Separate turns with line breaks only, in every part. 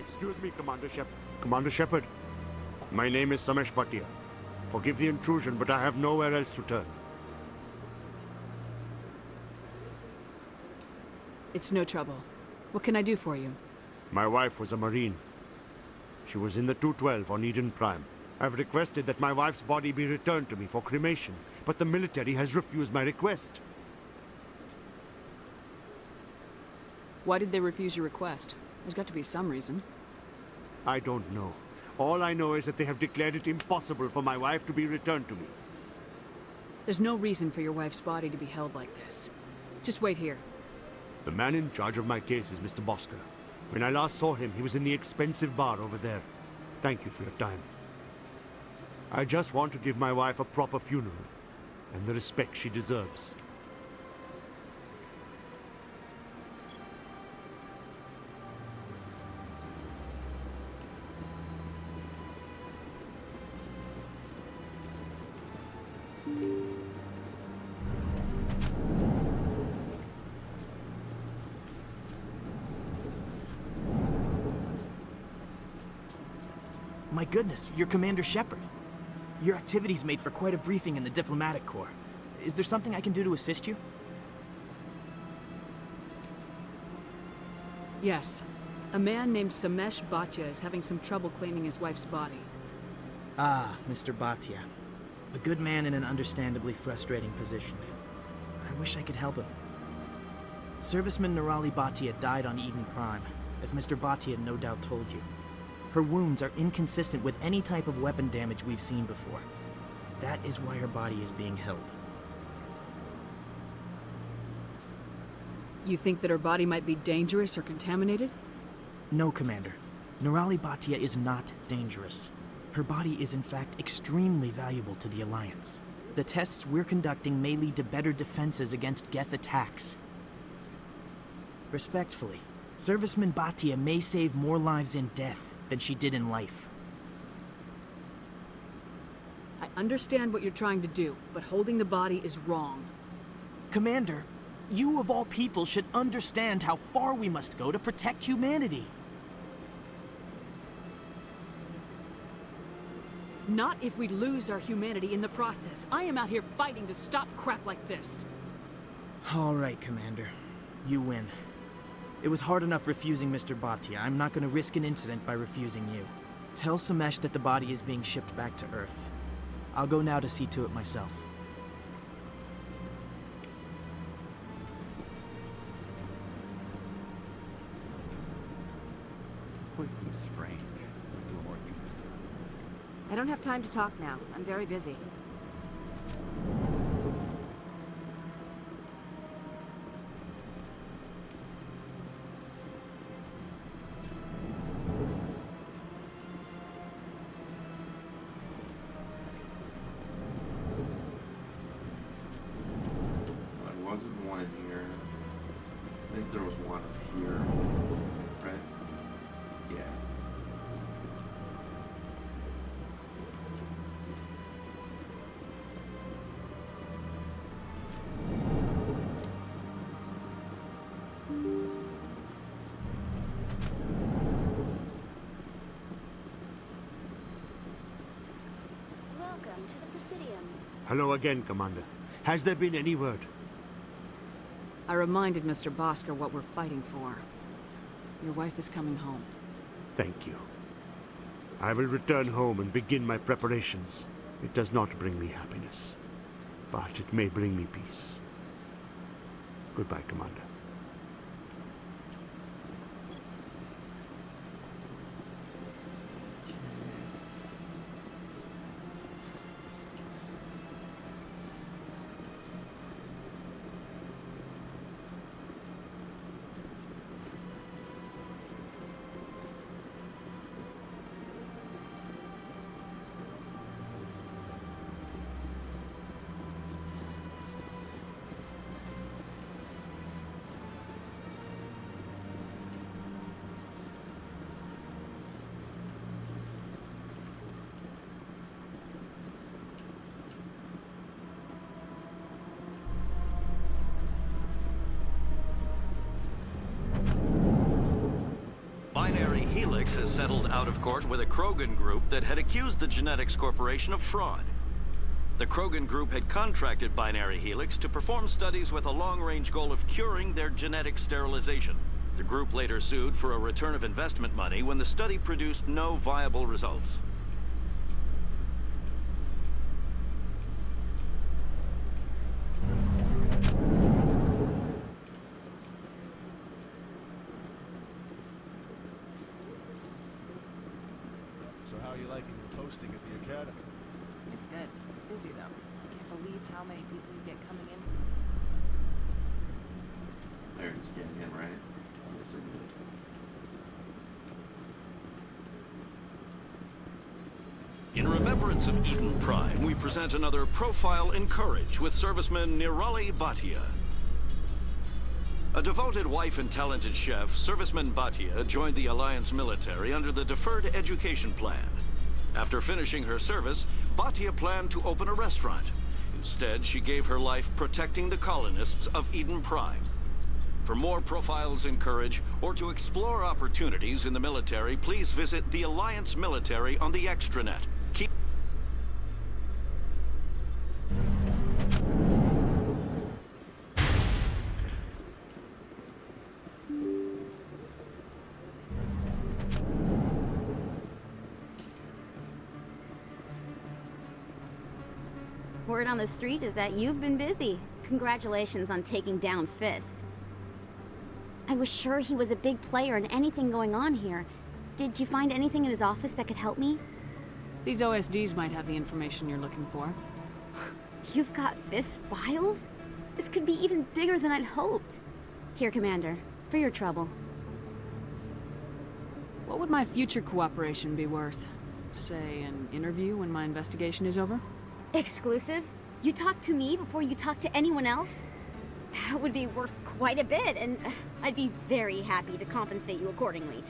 Excuse me, Commander Shepard. Commander Shepard, my name is Samesh Bhatia. Forgive the intrusion, but I have nowhere else to turn.
It's no trouble. What can I do for you?
My wife was a Marine. She was in the 212 on Eden Prime. I've requested that my wife's body be returned to me for cremation, but the military has refused my request.
Why did they refuse your request? There's got to be some reason.
I don't know. All I know is that they have declared it impossible for my wife to be returned to me.
There's no reason for your wife's body to be held like this. Just wait here.
The man in charge of my case is Mr. Bosker. When I last saw him, he was in the expensive bar over there. Thank you for your time. I just want to give my wife a proper funeral, and the respect she deserves.
My goodness, you're Commander Shepard. Your activities made for quite a briefing in the Diplomatic Corps. Is there something I can do to assist you?
Yes. A man named Samesh Bhatia is having some trouble claiming his wife's body.
Ah, Mr. Bhatia. A good man in an understandably frustrating position. I wish I could help him. Serviceman Nirali Bhatia died on Eden Prime, as Mr. Bhatia no doubt told you. Her wounds are inconsistent with any type of weapon damage we've seen before. That is why her body is being held.
You think that her body might be dangerous or contaminated?
No, Commander. Nirali Bhatia is not dangerous. Her body is in fact extremely valuable to the Alliance. The tests we're conducting may lead to better defenses against Geth attacks. Respectfully, Serviceman Bhatia may save more lives in death than she did in life.
I understand what you're trying to do, but holding the body is wrong.
Commander, you of all people should understand how far we must go to protect humanity.
Not if we lose our humanity in the process. I am out here fighting to stop crap like this.
All right, Commander. You win. It was hard enough refusing Mr. Bhatia. I'm not going to risk an incident by refusing you. Tell Samesh that the body is being shipped back to Earth. I'll go now to see to it myself.
This place seems strange. A little more human.
I don't have time to talk now. I'm very busy.
Wasn't one in here. I think there was one up here. Right? Yeah.
Welcome to the Presidium.
Hello again, Commander. Has there been any word?
I reminded Mr. Bosker what we're fighting for. Your wife is coming home.
Thank you. I will return home and begin my preparations. It does not bring me happiness, but it may bring me peace. Goodbye, Commander.
Helix has settled out of court with a Krogan group that had accused the Genetics Corporation of fraud. The Krogan group had contracted Binary Helix to perform studies with a long-range goal of curing their genetic sterilization. The group later sued for a return of investment money when the study produced no viable results.
So how are you liking your posting at the academy?
It's good. Busy though. I can't believe how many people you get coming in.
I already scanned him, right? Yes, I did.
In remembrance of Eden Prime, we present another Profile in Courage with serviceman Nirali Bhatia. A devoted wife and talented chef, Serviceman Bhatia joined the Alliance military under the Deferred Education Plan. After finishing her service, Bhatia planned to open a restaurant. Instead, she gave her life protecting the colonists of Eden Prime. For more Profiles in Courage, or to explore opportunities in the military, please visit the Alliance Military on the extranet. Keep
Word on the street is that you've been busy. Congratulations on taking down Fist. I was sure he was a big player in anything going on here. Did you find anything in his office that could help me?
These OSDs might have the information you're looking for.
You've got Fist files? This could be even bigger than I'd hoped. Here, Commander, for your trouble.
What would my future cooperation be worth? Say, an interview when my investigation is over?
Exclusive? You talk to me before you talk to anyone else? That would be worth quite a bit, and I'd be very happy to compensate you accordingly.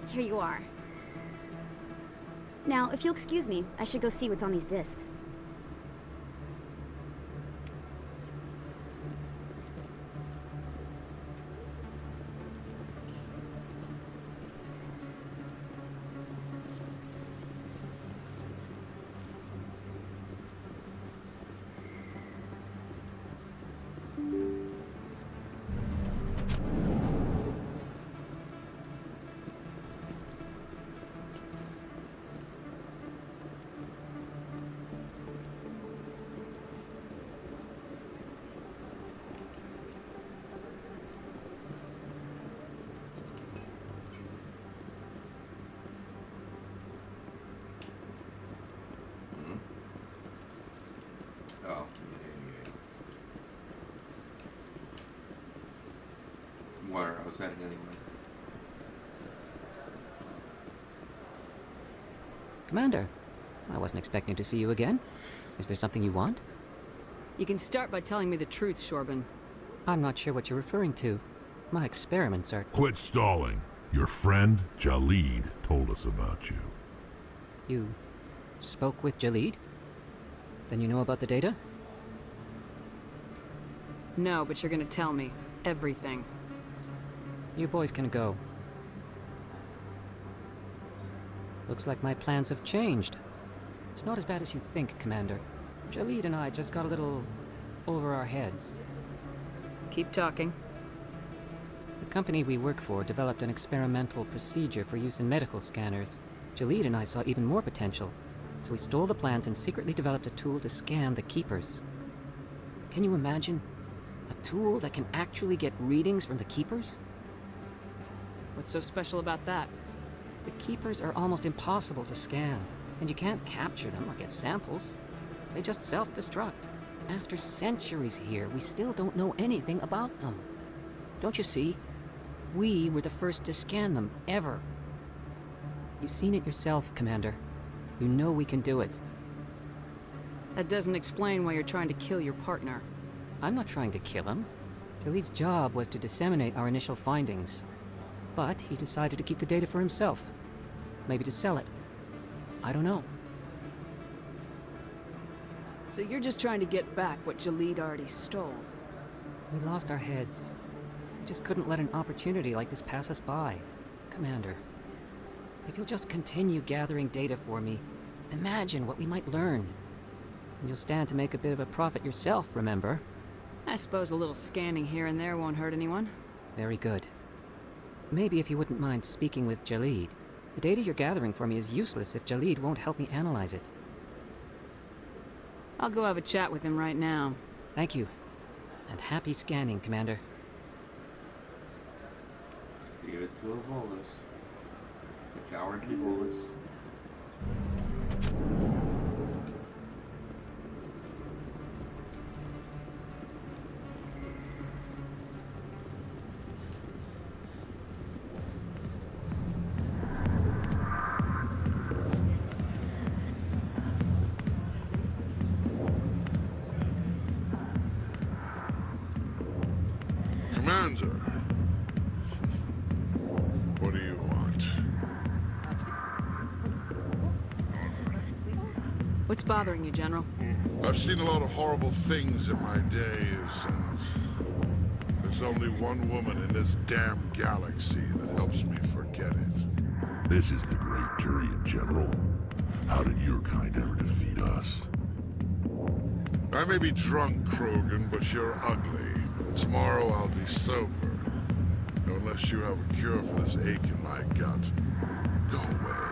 Here you are. Now, if you'll excuse me, I should go see what's on these discs.
Oh, yeah. Where I was headed anyway.
Commander, I wasn't expecting to see you again. Is there something you want?
You can start by telling me the truth, Shorban.
I'm not sure what you're referring to. My experiments are...
Quit stalling. Your friend, Jalid, told us about you.
You spoke with Jalid? Then you know about the data?
No, but you're gonna tell me. Everything.
You boys can go. Looks like my plans have changed. It's not as bad as you think, Commander. Jalid and I just got a little over our heads.
Keep talking.
The company we work for developed an experimental procedure for use in medical scanners. Jalid and I saw even more potential, so we stole the plans and secretly developed a tool to scan the Keepers. Can you imagine? A tool that can actually get readings from the Keepers?
What's so special about that?
The Keepers are almost impossible to scan, and you can't capture them or get samples. They just self-destruct. After centuries here, we still don't know anything about them. Don't you see? We were the first to scan them, ever. You've seen it yourself, Commander. You know we can do it.
That doesn't explain why you're trying to kill your partner.
I'm not trying to kill him. Jalid's job was to disseminate our initial findings. But he decided to keep the data for himself. Maybe to sell it. I don't know.
So you're just trying to get back what Jalid already stole?
We lost our heads. We just couldn't let an opportunity like this pass us by, Commander. If you'll just continue gathering data for me, imagine what we might learn. And you'll stand to make a bit of a profit yourself, remember?
I suppose a little scanning here and there won't hurt anyone.
Very good. Maybe if you wouldn't mind speaking with Jalid. The data you're gathering for me is useless if Jalid won't help me analyze it.
I'll go have a chat with him right now.
Thank you. And happy scanning, Commander.
Leave it to a Volus. The cowardly Volus.
Commander, what do you want?
What's bothering you, General?
I've seen a lot of horrible things in my days, and there's only one woman in this damn galaxy that helps me forget it.
This is the great Turian, General. How did your kind ever defeat us?
I may be drunk, Krogan, but you're ugly. And tomorrow I'll be sober. Unless you have a cure for this ache in my gut. Go away.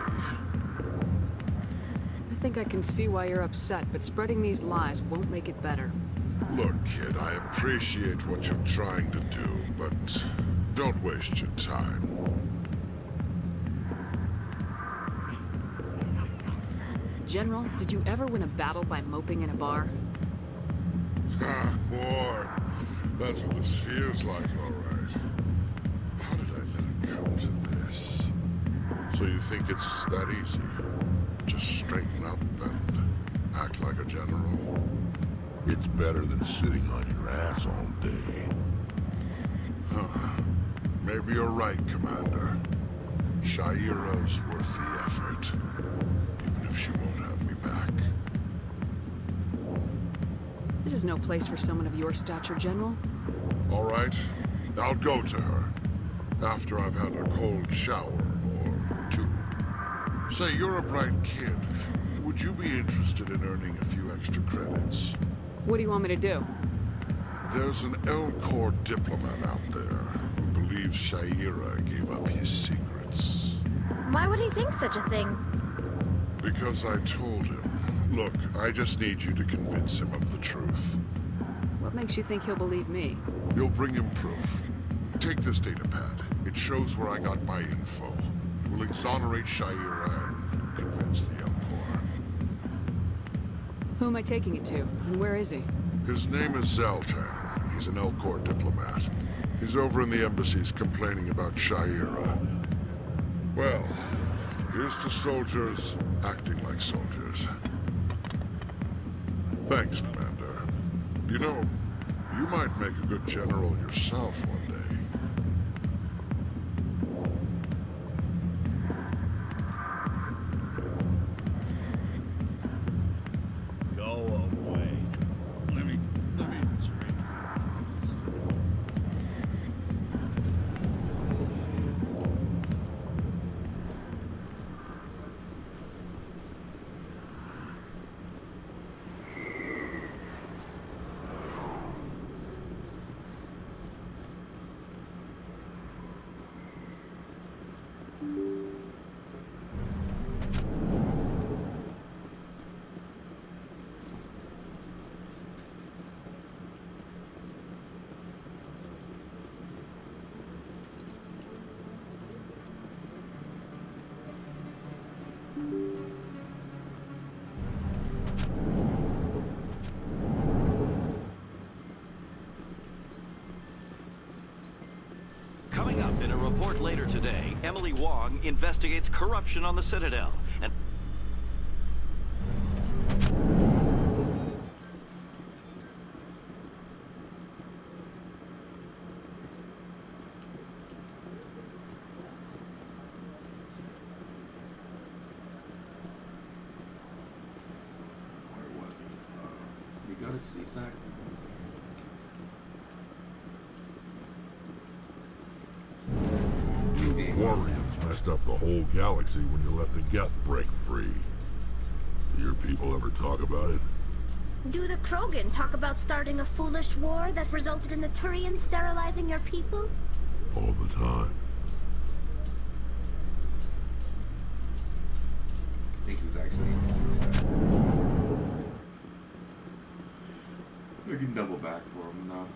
I think I can see why you're upset, but spreading these lies won't make it better.
Look, kid, I appreciate what you're trying to do, but don't waste your time.
General, did you ever win a battle by moping in a bar?
Ha, war. That's what this feels like, all right. How did I let it come to this? So you think it's that easy? Just straighten up and act like a general?
It's better than sitting on your ass all day.
Huh. Maybe you're right, Commander. Shaira's worth the effort. Even if she won't have me back.
This is no place for someone of your stature, General.
All right. I'll go to her. After I've had a cold shower or two. Say, you're a bright kid. Would you be interested in earning a few extra credits?
What do you want me to do?
There's an Elcor diplomat out there who believes Shaira gave up his secrets.
Why would he think such a thing?
Because I told him. Look, I just need you to convince him of the truth.
What makes you think he'll believe me?
You'll bring him proof. Take this data pad. It shows where I got my info. It will exonerate Shaira and convince the Elcor.
Who am I taking it to, and where is he?
His name is Zaltan. He's an Elcor diplomat. He's over in the embassies complaining about Shaira. Well, here's to soldiers acting like soldiers. Thanks, Commander. You know, you might make a good general yourself one day.
Go away. Let me drink.
Coming up in a report later today, Emily Wong investigates corruption on the Citadel. And
Where was he? We go to CSAC?
Warriors must
messed up the whole galaxy when you let the Geth break free. Do your people ever talk about it?
Do the Krogan talk about starting a foolish war that resulted in the Turians sterilizing your people?
All the time.
I think he's actually inside. We can double back for him though.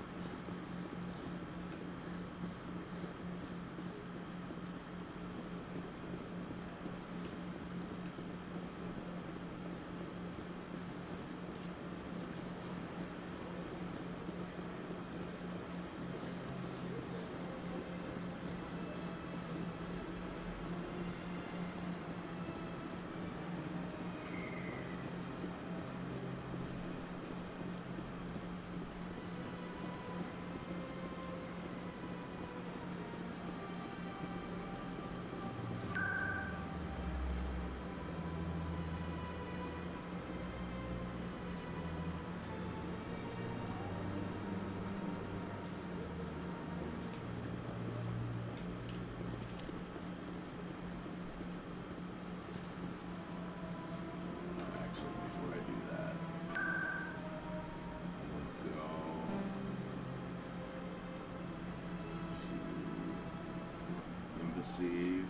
Embassies.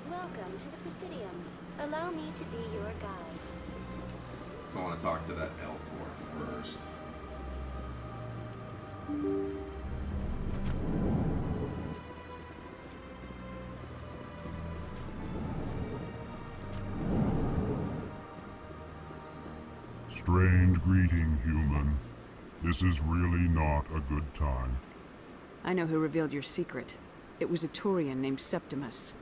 Welcome to the Presidium. Allow me to be your guide.
So I want to talk to that Elcor first.
Strange greeting, human. This is really not a good time.
I know who revealed your secret. It was a Turian named Septimus.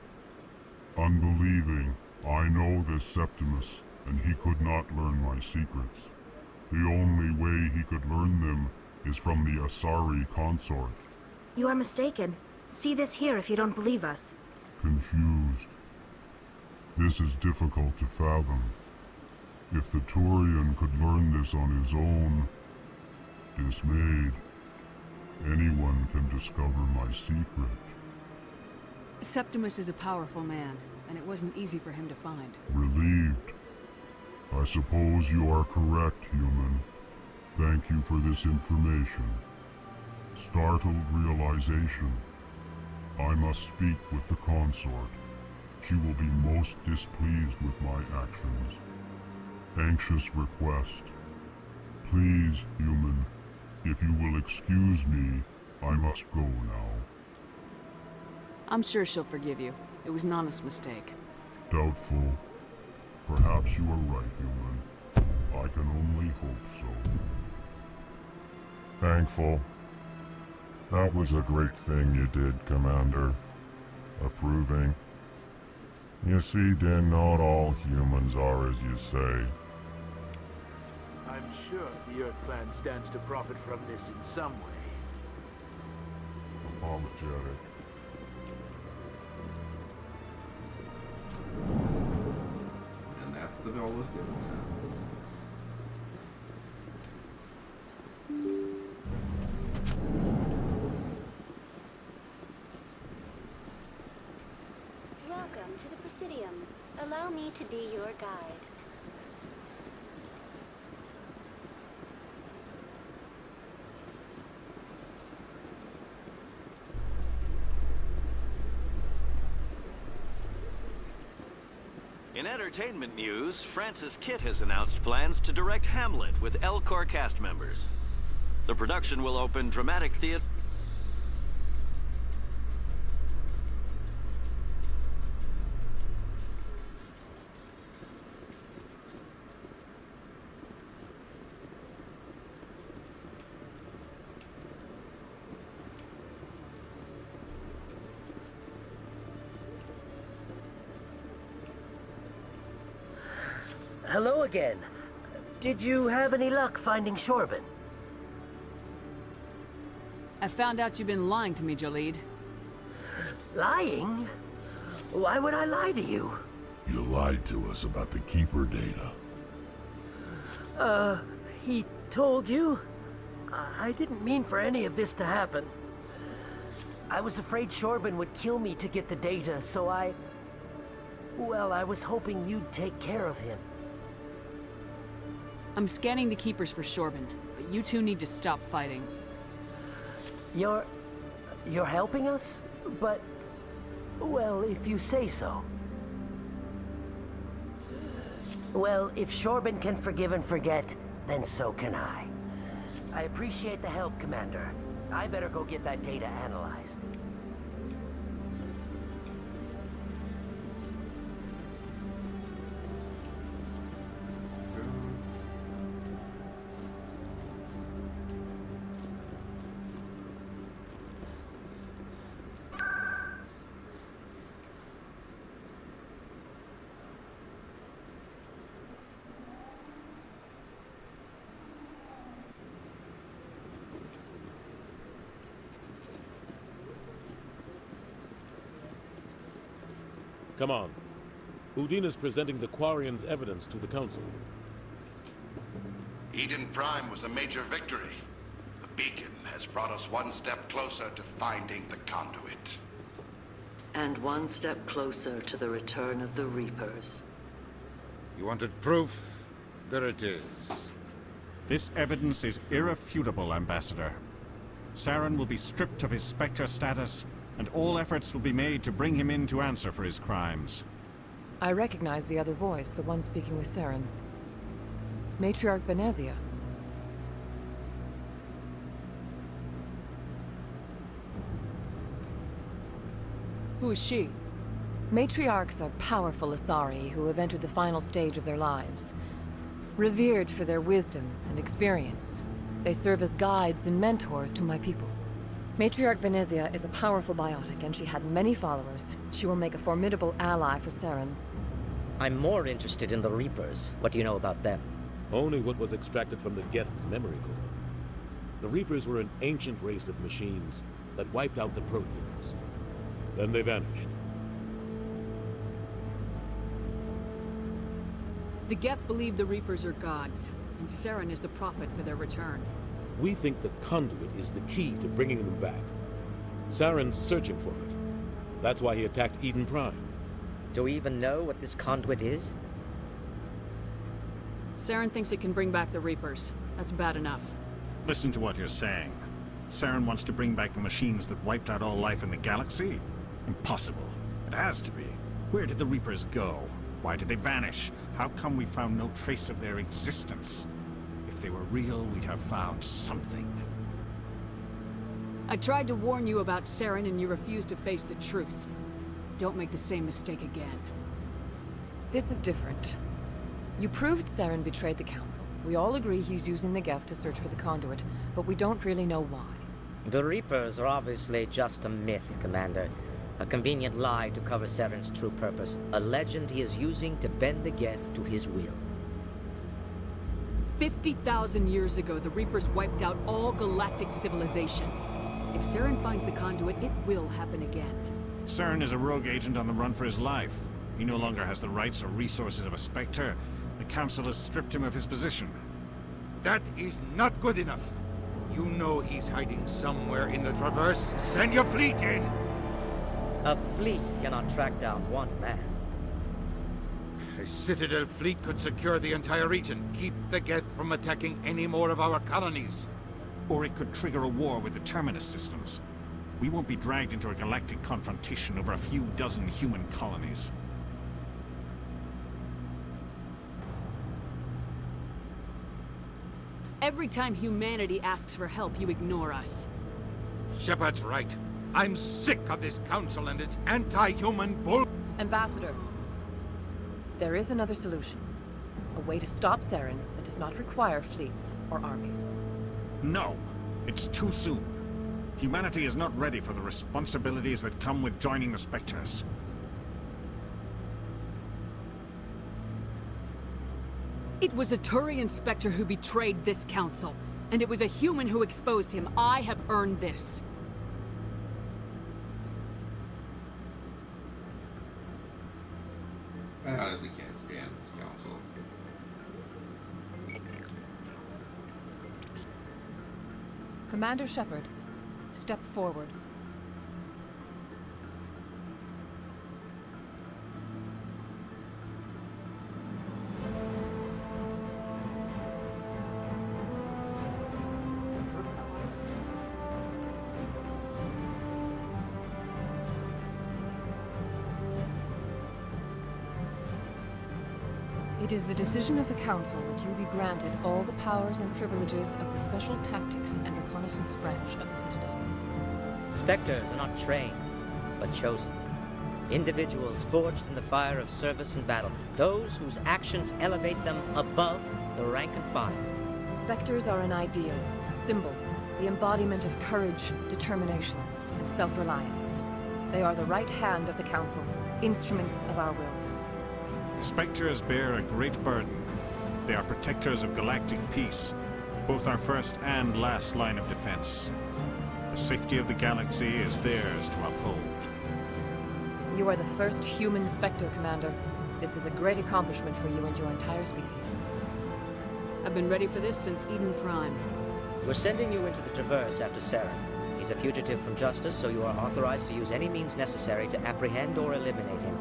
Unbelieving, I know this Septimus, and he could not learn my secrets. The only way he could learn them is from the Asari consort.
You are mistaken. See this here if you don't believe us.
Confused. This is difficult to fathom. If the Turian could learn this on his own, dismayed, anyone can discover my secret.
Septimus is a powerful man, and it wasn't easy for him to find.
Relieved. I suppose you are correct, human. Thank you for this information. Startled realization. I must speak with the consort. She will be most displeased with my actions. Anxious request. Please, human, if you will excuse me, I must go now.
I'm sure she'll forgive you. It was an honest mistake.
Doubtful. Perhaps you are right, human. I can only hope so.
Thankful. That was a great thing you did, Commander. Approving. You see, Din, not all humans are as you say.
I'm sure the Earth Clan stands to profit from this in some way.
Apologetic.
And that's the Velos diplomat.
Welcome to the Presidium. Allow me to be your guide.
In entertainment news, Francis Kitt has announced plans to direct Hamlet with Elcor cast members. The production will open dramatic theater.
Hello again. Did you have any luck finding Shorban?
I found out you've been lying to me, Jolid.
Lying? Why would I lie to you?
You lied to us about the Keeper data.
He told you? I didn't mean for any of this to happen. I was afraid Shorban would kill me to get the data, so well, I was hoping you'd take care of him.
I'm scanning the Keepers for Shorban, but you two need to stop fighting.
You're helping us? But, well, if you say so. Well, if Shorban can forgive and forget, then so can I. I appreciate the help, Commander. I better go get that data analyzed.
Come on. Udina's presenting the Quarians' evidence to the Council.
Eden Prime was a major victory. The beacon has brought us one step closer to finding the conduit.
And one step closer to the return of the Reapers.
You wanted proof? There it is.
This evidence is irrefutable, Ambassador. Saren will be stripped of his Spectre status, and all efforts will be made to bring him in to answer for his crimes.
I recognize the other voice, the one speaking with Saren. Matriarch Benezia.
Who is she?
Matriarchs are powerful Asari who have entered the final stage of their lives. Revered for their wisdom and experience, they serve as guides and mentors to my people. Matriarch Benezia is a powerful biotic, and she had many followers. She will make a formidable ally for Saren.
I'm more interested in the Reapers. What do you know about them?
Only what was extracted from the Geth's memory core. The Reapers were an ancient race of machines that wiped out the Protheans. Then they vanished.
The Geth believe the Reapers are gods, and Saren is the prophet for their return.
We think the conduit is the key to bringing them back. Saren's searching for it. That's why he attacked Eden Prime.
Do we even know what this conduit is?
Saren thinks it can bring back the Reapers. That's bad enough.
Listen to what you're saying. Saren wants to bring back the machines that wiped out all life in the galaxy? Impossible. It has to be. Where did the Reapers go? Why did they vanish? How come we found no trace of their existence? If they were real, we'd have found something.
I tried to warn you about Saren, and you refused to face the truth. Don't make the same mistake again.
This is different. You proved Saren betrayed the Council. We all agree he's using the Geth to search for the conduit, but we don't really know why.
The Reapers are obviously just a myth, Commander. A convenient lie to cover Saren's true purpose. A legend he is using to bend the Geth to his will.
50,000 years ago, the Reapers wiped out all galactic civilization. If Saren finds the conduit, it will happen again.
Saren is a rogue agent on the run for his life. He no longer has the rights or resources of a Spectre. The Council has stripped him of his position.
That is not good enough. You know he's hiding somewhere in the Traverse. Send your fleet in!
A fleet cannot track down one man.
A Citadel fleet could secure the entire region, keep the Geth from attacking any more of our colonies.
Or it could trigger a war with the Terminus systems. We won't be dragged into a galactic confrontation over a few dozen human colonies.
Every time humanity asks for help, you ignore us.
Shepard's right. I'm sick of this council and its anti-human bull—
Ambassador, there is another solution. A way to stop Saren that does not require fleets or armies.
No, it's too soon. Humanity is not ready for the responsibilities that come with joining the Spectres.
It was a Turian Spectre who betrayed this council, and it was a human who exposed him. I have earned this.
I honestly can't stand this council.
Commander Shepard, step forward. It is the decision of the Council that you be granted all the powers and privileges of the Special Tactics and Reconnaissance branch of the Citadel.
Spectres are not trained, but chosen. Individuals forged in the fire of service and battle. Those whose actions elevate them above the rank and file.
Spectres are an ideal, a symbol, the embodiment of courage, determination, and self-reliance. They are the right hand of the Council, instruments of our will.
Spectres bear a great burden. They are protectors of galactic peace, both our first and last line of defense. The safety of the galaxy is theirs to uphold.
You are the first human Spectre, Commander. This is a great accomplishment for you and your entire species.
I've been ready for this since Eden Prime.
We're sending you into the Traverse after Saren. He's a fugitive from justice, so you are authorized to use any means necessary to apprehend or eliminate him.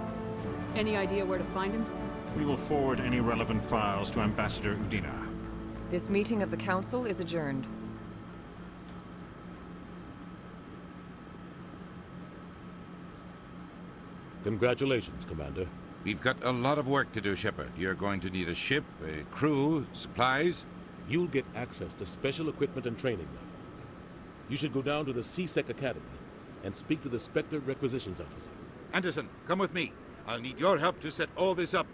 Any idea where to find him?
We will forward any relevant files to Ambassador Udina.
This meeting of the Council is adjourned.
Congratulations, Commander.
We've got a lot of work to do, Shepard. You're going to need a ship, a crew, supplies.
You'll get access to special equipment and training now. You should go down to the CSEC Academy and speak to the Spectre Requisitions Officer.
Anderson, come with me. I'll need your help to set all this up.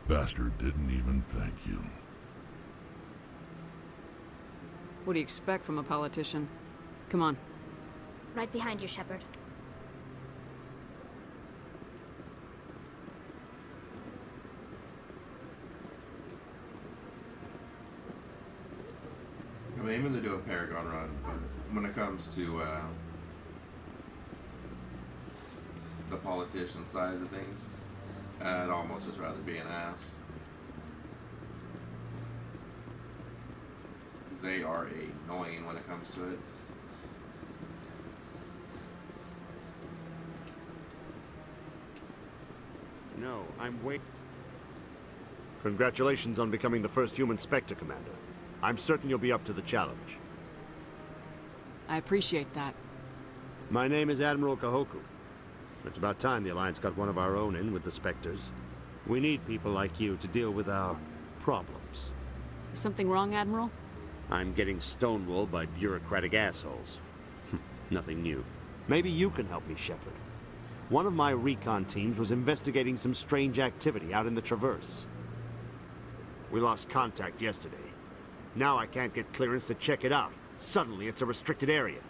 Bastard didn't even thank you.
What do you expect from a politician? Come on.
Right behind you, Shepard.
I'm aiming to do a Paragon run, but when it comes to the politician side of things, I'd almost just rather be an ass. Because they are annoying when it comes to it.
No, I'm waiting. Congratulations on becoming the first human Spectre, Commander. I'm certain you'll be up to the challenge.
I appreciate that.
My name is Admiral Kahoku. It's about time the Alliance got one of our own in with the Spectres. We need people like you to deal with our problems.
Is something wrong, Admiral?
I'm getting stonewalled by bureaucratic assholes. Nothing new. Maybe you can help me, Shepard. One of my recon teams was investigating some strange activity out in the Traverse. We lost contact yesterday. Now I can't get clearance to check it out. Suddenly it's a restricted area.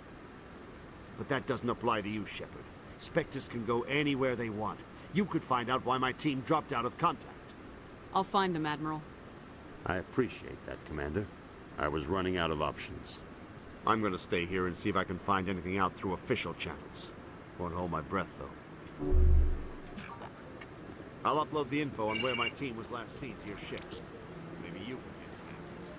But that doesn't apply to you, Shepard. Spectres can go anywhere they want. You could find out why my team dropped out of contact.
I'll find them, Admiral.
I appreciate that, Commander. I was running out of options. I'm going to stay here and see if I can find anything out through official channels. Won't hold my breath, though. I'll upload the info on where my team was last seen to your ship. Maybe you can get some answers.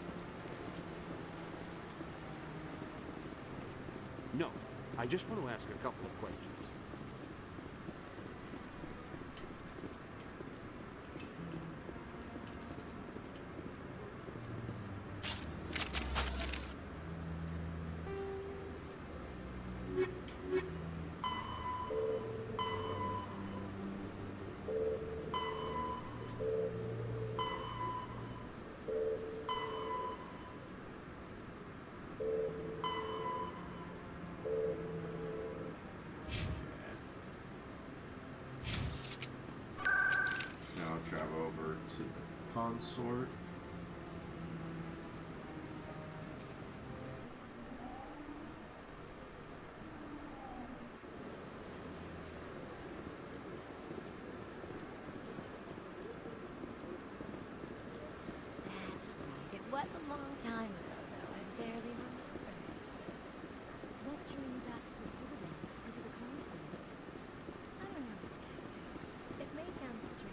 No, I just want to ask a couple of questions.
Travel over to the consort.
That's right. It was a long time ago, though. I barely remember. What drew you back to the Citadel and to the consort? I don't know exactly. It may sound strange,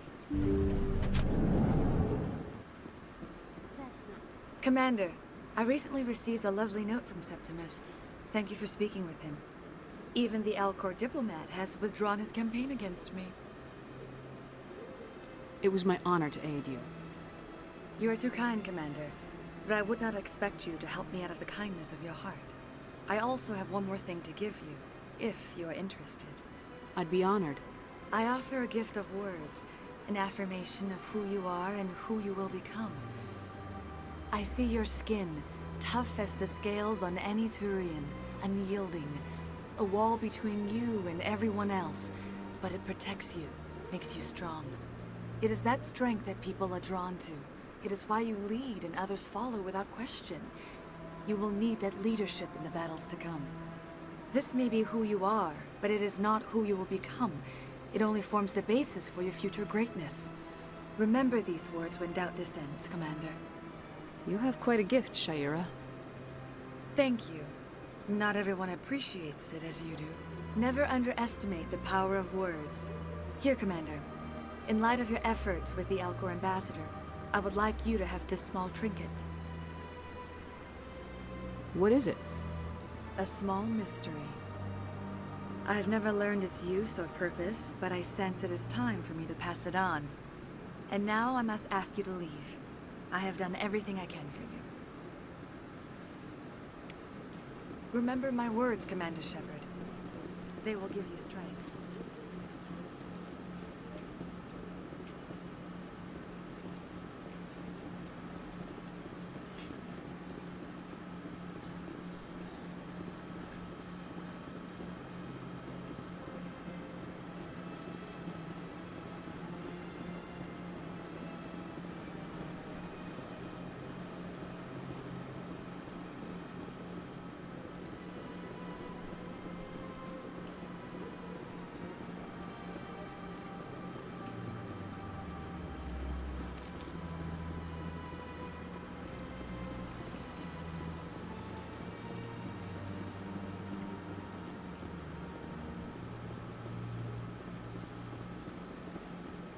that's not.
Commander, I recently received a lovely note from Septimus. Thank you for speaking with him. Even the Alcor diplomat has withdrawn his campaign against me.
It was my honor to aid you.
You are too kind, Commander. But I would not expect you to help me out of the kindness of your heart. I also have one more thing to give you, if you are interested.
I'd be honored.
I offer a gift of words, an affirmation of who you are and who you will become. I see your skin, tough as the scales on any Turian, unyielding, a wall between you and everyone else, but it protects you, makes you strong. It is that strength that people are drawn to. It is why you lead and others follow without question. You will need that leadership in the battles to come. This may be who you are, but it is not who you will become. It only forms the basis for your future greatness. Remember these words when doubt descends, Commander.
You have quite a gift, Shaira.
Thank you. Not everyone appreciates it as you do. Never underestimate the power of words. Here, Commander. In light of your efforts with the Alcor Ambassador, I would like you to have this small trinket.
What is it?
A small mystery. I have never learned its use or purpose, but I sense it is time for me to pass it on. And now I must ask you to leave. I have done everything I can for you. Remember my words, Commander Shepard. They will give you strength.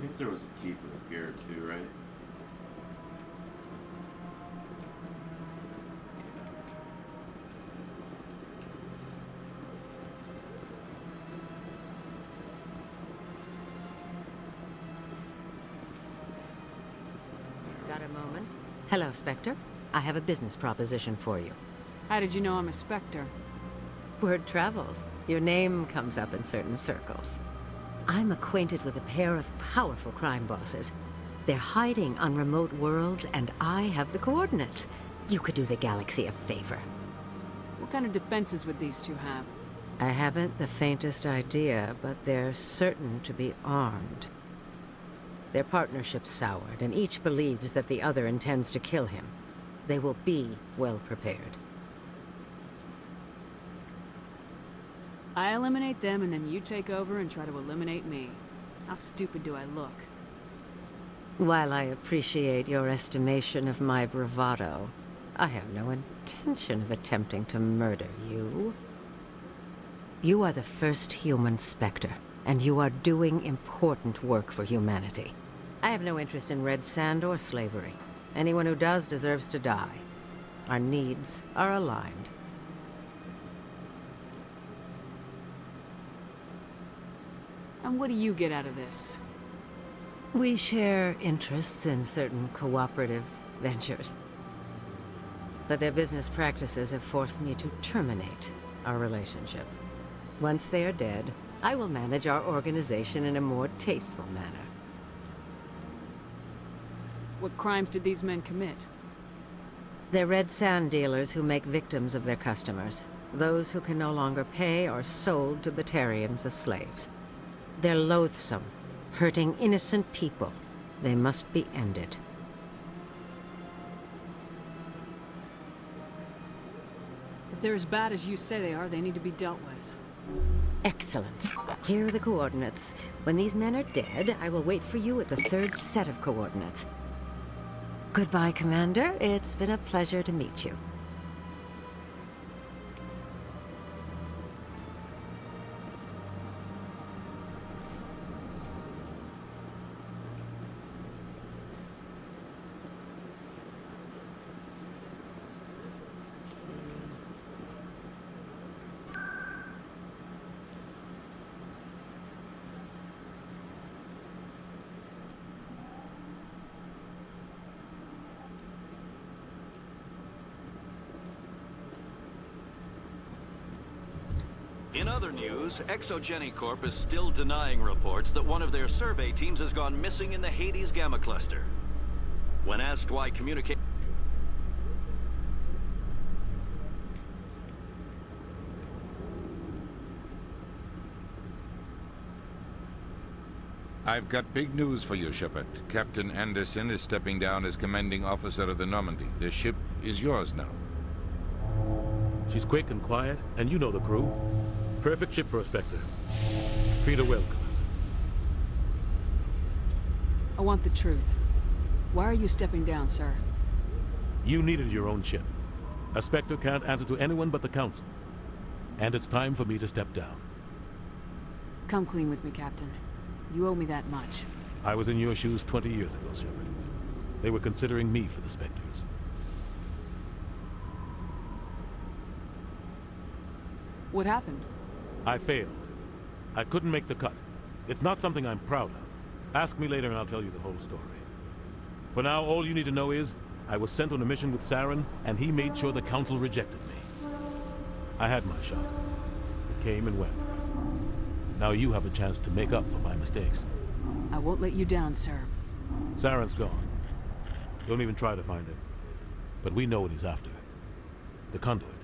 I think there was a keeper here too, right?
Got a moment? Hello, Spectre. I have a business proposition for you.
How did you know I'm a Spectre?
Word travels. Your name comes up in certain circles. I'm acquainted with a pair of powerful crime bosses. They're hiding on remote worlds, and I have the coordinates. You could do the galaxy a favor.
What kind of defenses would these two have?
I haven't the faintest idea, but they're certain to be armed. Their partnership's soured, and each believes that the other intends to kill him. They will be well prepared.
I eliminate them, and then you take over and try to eliminate me. How stupid do I look?
While I appreciate your estimation of my bravado, I have no intention of attempting to murder you. You are the first human Spectre, and you are doing important work for humanity. I have no interest in red sand or slavery. Anyone who does deserves to die. Our needs are aligned.
And what do you get out of this?
We share interests in certain cooperative ventures. But their business practices have forced me to terminate our relationship. Once they are dead, I will manage our organization in a more tasteful manner.
What crimes did these men commit?
They're red sand dealers who make victims of their customers. Those who can no longer pay are sold to Batarians as slaves. They're loathsome, hurting innocent people. They must be ended.
If they're as bad as you say they are, they need to be dealt with.
Excellent. Here are the coordinates. When these men are dead, I will wait for you at the third set of coordinates. Goodbye, Commander. It's been a pleasure to meet you.
In other news, Exogeny Corp is still denying reports that one of their survey teams has gone missing in the Hades Gamma Cluster. When asked why communicate...
I've got big news for you, Shepard. Captain Anderson is stepping down as commanding officer of the Normandy. The ship is yours now.
She's quick and quiet, and you know the crew. Perfect ship for a Spectre. Treat her well, Commander.
I want the truth. Why are you stepping down, sir?
You needed your own ship. A Spectre can't answer to anyone but the Council. And it's time for me to step down.
Come clean with me, Captain. You owe me that much.
I was in your shoes 20 years ago, Shepard. They were considering me for the Spectres.
What happened?
I failed. I couldn't make the cut. It's not something I'm proud of. Ask me later and I'll tell you the whole story. For now, all you need to know is, I was sent on a mission with Saren, and he made sure the Council rejected me. I had my shot. It came and went. Now you have a chance to make up for my mistakes.
I won't let you down, sir.
Saren's gone. Don't even try to find him. But we know what he's after. The conduit.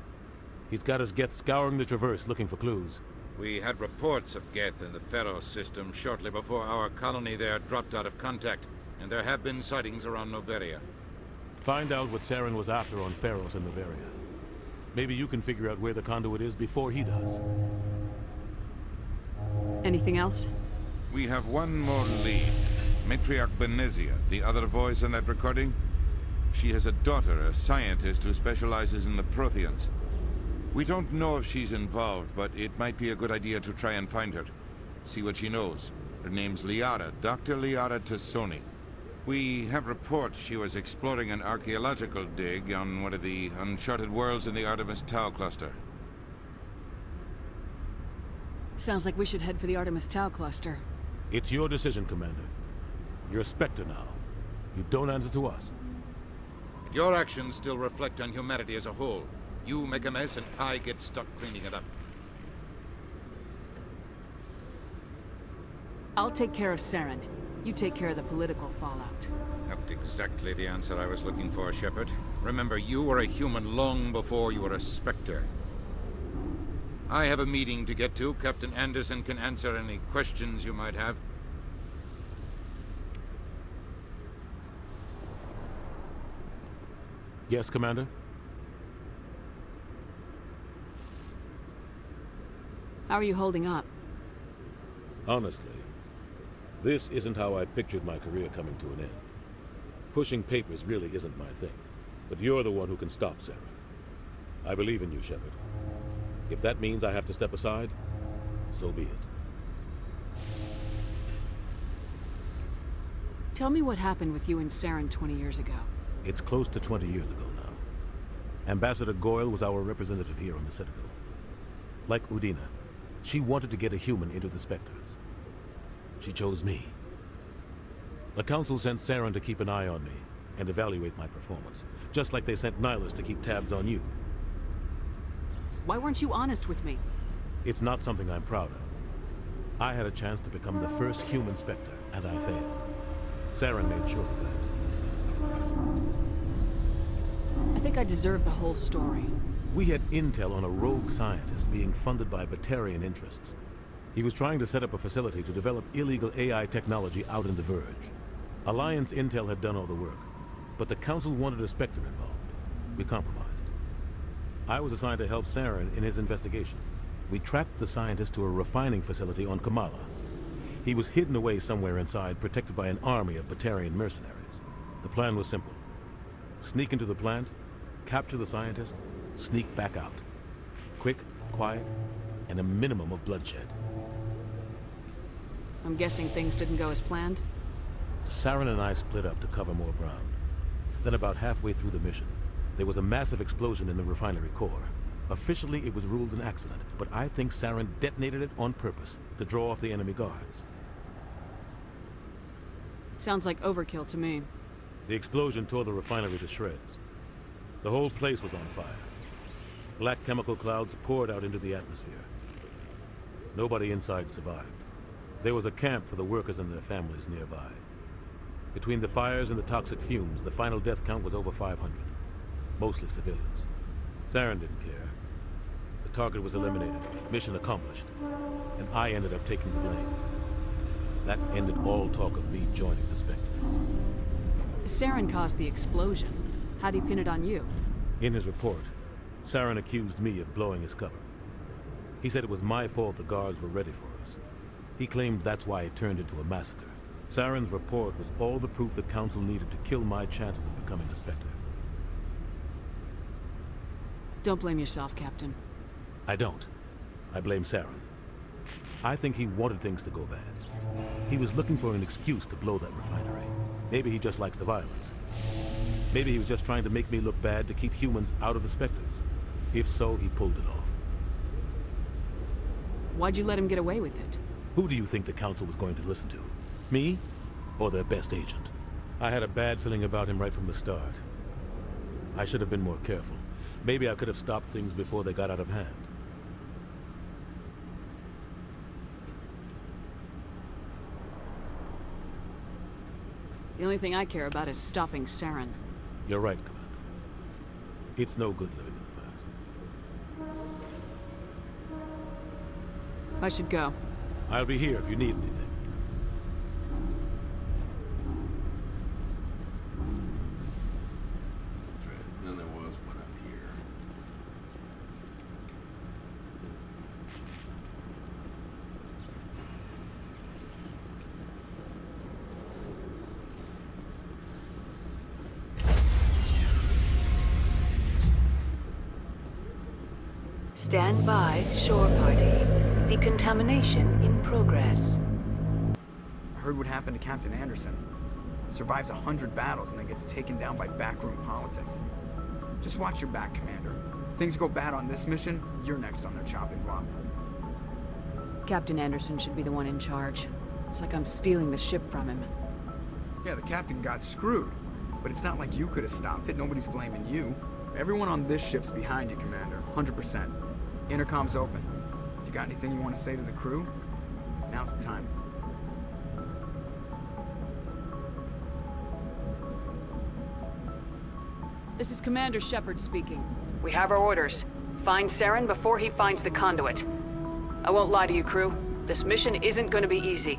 He's got his Geth scouring the Traverse looking for clues.
We had reports of Geth in the Pharos system shortly before our colony there dropped out of contact, and there have been sightings around Noveria.
Find out what Saren was after on Pharos and Noveria. Maybe you can figure out where the conduit is before he does.
Anything else?
We have one more lead. Matriarch Benezia, the other voice in that recording. She has a daughter, a scientist who specializes in the Protheans. We don't know if she's involved, but it might be a good idea to try and find her. See what she knows. Her name's Liara, Dr. Liara Tassoni. We have reports she was exploring an archaeological dig on one of the uncharted worlds in the Artemis Tau cluster.
Sounds like we should head for the Artemis Tau cluster.
It's your decision, Commander. You're a Spectre now. You don't answer to us.
Your actions still reflect on humanity as a whole. You make a mess and I get stuck cleaning it up.
I'll take care of Saren. You take care of the political fallout.
Not exactly the answer I was looking for, Shepard. Remember, you were a human long before you were a Spectre. I have a meeting to get to. Captain Anderson can answer any questions you might have.
Yes, Commander?
How are you holding up?
Honestly, this isn't how I pictured my career coming to an end. Pushing papers really isn't my thing, but you're the one who can stop Saren. I believe in you, Shepard. If that means I have to step aside, so be it.
Tell me what happened with you and Saren 20 years ago.
It's close to 20 years ago now. Ambassador Goyle was our representative here on the Citadel. Like Udina, she wanted to get a human into the Spectres. She chose me. The Council sent Saren to keep an eye on me and evaluate my performance, just like they sent Nihilus to keep tabs on you.
Why weren't you honest with me?
It's not something I'm proud of. I had a chance to become the first human Spectre, and I failed. Saren made sure of that.
I think I deserve the whole story.
We had intel on a rogue scientist being funded by Batarian interests. He was trying to set up a facility to develop illegal AI technology out in the Verge. Alliance intel had done all the work, but the Council wanted a Spectre involved. We compromised. I was assigned to help Saren in his investigation. We tracked the scientist to a refining facility on Kamala. He was hidden away somewhere inside, protected by an army of Batarian mercenaries. The plan was simple. Sneak into the plant, capture the scientist, sneak back out. Quick, quiet, and a minimum of bloodshed.
I'm guessing things didn't go as planned?
Saren and I split up to cover more ground. Then about halfway through the mission, there was a massive explosion in the refinery core. Officially, it was ruled an accident, but I think Saren detonated it on purpose to draw off the enemy guards.
Sounds like overkill to me.
The explosion tore the refinery to shreds. The whole place was on fire. Black chemical clouds poured out into the atmosphere. Nobody inside survived. There was a camp for the workers and their families nearby. Between the fires and the toxic fumes, the final death count was over 500. Mostly civilians. Saren didn't care. The target was eliminated, mission accomplished, and I ended up taking the blame. That ended all talk of me joining the Spectres.
Saren caused the explosion. How'd he pin it on you?
In his report, Saren accused me of blowing his cover. He said it was my fault the guards were ready for us. He claimed that's why it turned into a massacre. Saren's report was all the proof the Council needed to kill my chances of becoming a Spectre.
Don't blame yourself, Captain.
I don't. I blame Saren. I think he wanted things to go bad. He was looking for an excuse to blow that refinery. Maybe he just likes the violence. Maybe he was just trying to make me look bad to keep humans out of the Spectres. If so, he pulled it off.
Why'd you let him get away with it?
Who do you think the Council was going to listen to? Me? Or their best agent? I had a bad feeling about him right from the start. I should have been more careful. Maybe I could have stopped things before they got out of hand.
The only thing I care about is stopping Saren.
You're right, Commander. It's no good living in the past.
I should go.
I'll be here if you need anything.
That's right. Then there was one up here.
Stand by, shore party. Decontamination in progress.
I heard what happened to Captain Anderson. Survives 100 battles and then gets taken down by backroom politics. Just watch your back, Commander. Things go bad on this mission, you're next on their chopping block.
Captain Anderson should be the one in charge. It's like I'm stealing the ship from him.
Yeah, the captain got screwed. But it's not like you could have stopped it. Nobody's blaming you. Everyone on this ship's behind you, Commander. 100%. Intercom's open. If you got anything you want to say to the crew, now's the time.
This is Commander Shepard speaking. We have our orders. Find Saren before he finds the conduit. I won't lie to you, crew. This mission isn't going to be easy.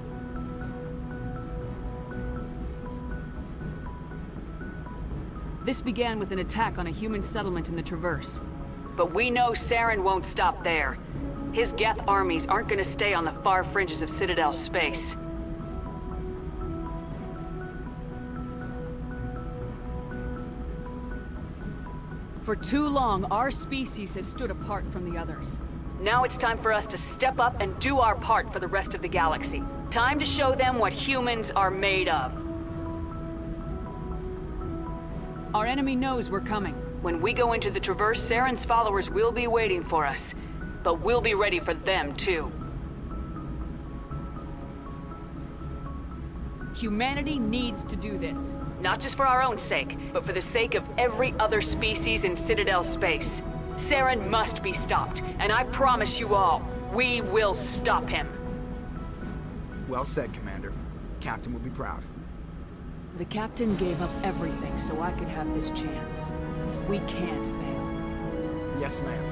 This began with an attack on a human settlement in the Traverse. But we know Saren won't stop there. His Geth armies aren't going to stay on the far fringes of Citadel space. For too long, our species has stood apart from the others. Now it's time for us to step up and do our part for the rest of the galaxy. Time to show them what humans are made of. Our enemy knows we're coming. When we go into the Traverse, Saren's followers will be waiting for us. But we'll be ready for them, too. Humanity needs to do this. Not just for our own sake, but for the sake of every other species in Citadel space. Saren must be stopped, and I promise you all, we will stop him.
Well said, Commander. Captain will be proud.
The Captain gave up everything so I could have this chance. We can't fail.
Yes, ma'am.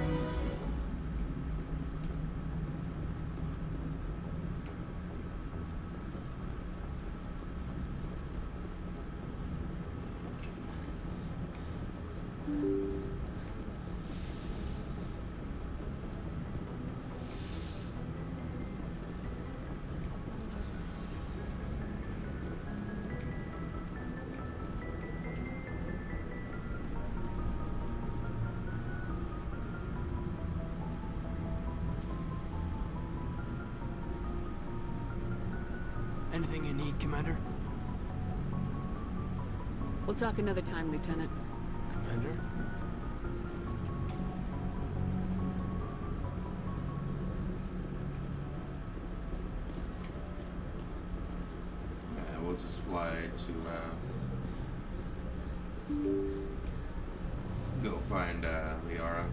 Anything you need, Commander?
We'll talk another time, Lieutenant.
Commander?
Yeah, we'll just fly to, go find, Liara.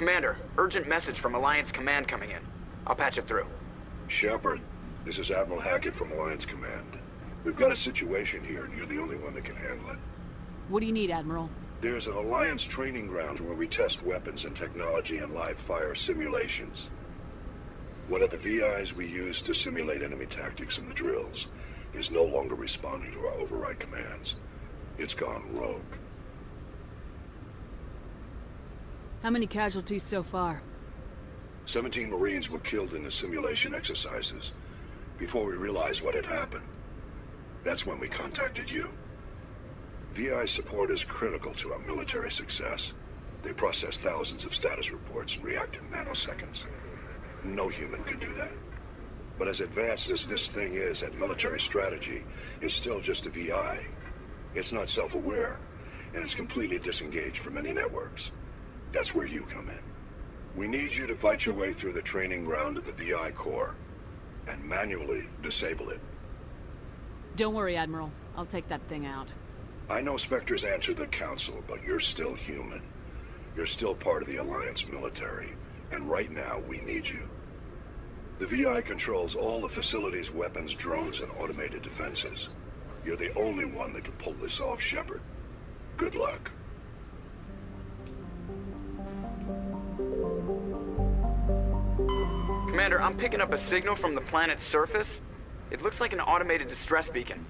Commander, urgent message from Alliance Command coming in. I'll patch it through.
Shepard, this is Admiral Hackett from Alliance Command. We've got a situation here, and you're the only one that can handle it.
What do you need, Admiral?
There's an Alliance training ground where we test weapons and technology in live fire simulations. One of the VIs we use to simulate enemy tactics in the drills is no longer responding to our override commands. It's gone rogue.
How many casualties so far?
17 Marines were killed in the simulation exercises before we realized what had happened. That's when we contacted you. VI support is critical to our military success. They process thousands of status reports and react in nanoseconds. No human can do that. But as advanced as this thing is at military strategy, it's still just a VI. It's not self-aware, and it's completely disengaged from any networks. That's where you come in. We need you to fight your way through the training ground of the VI core and manually disable it.
Don't worry, Admiral. I'll take that thing out.
I know Spectres answer the Council, but you're still human. You're still part of the Alliance military, and right now we need you. The VI controls all the facility's weapons, drones, and automated defenses. You're the only one that can pull this off, Shepard. Good luck.
Commander, I'm picking up a signal from the planet's surface. It looks like an automated distress beacon.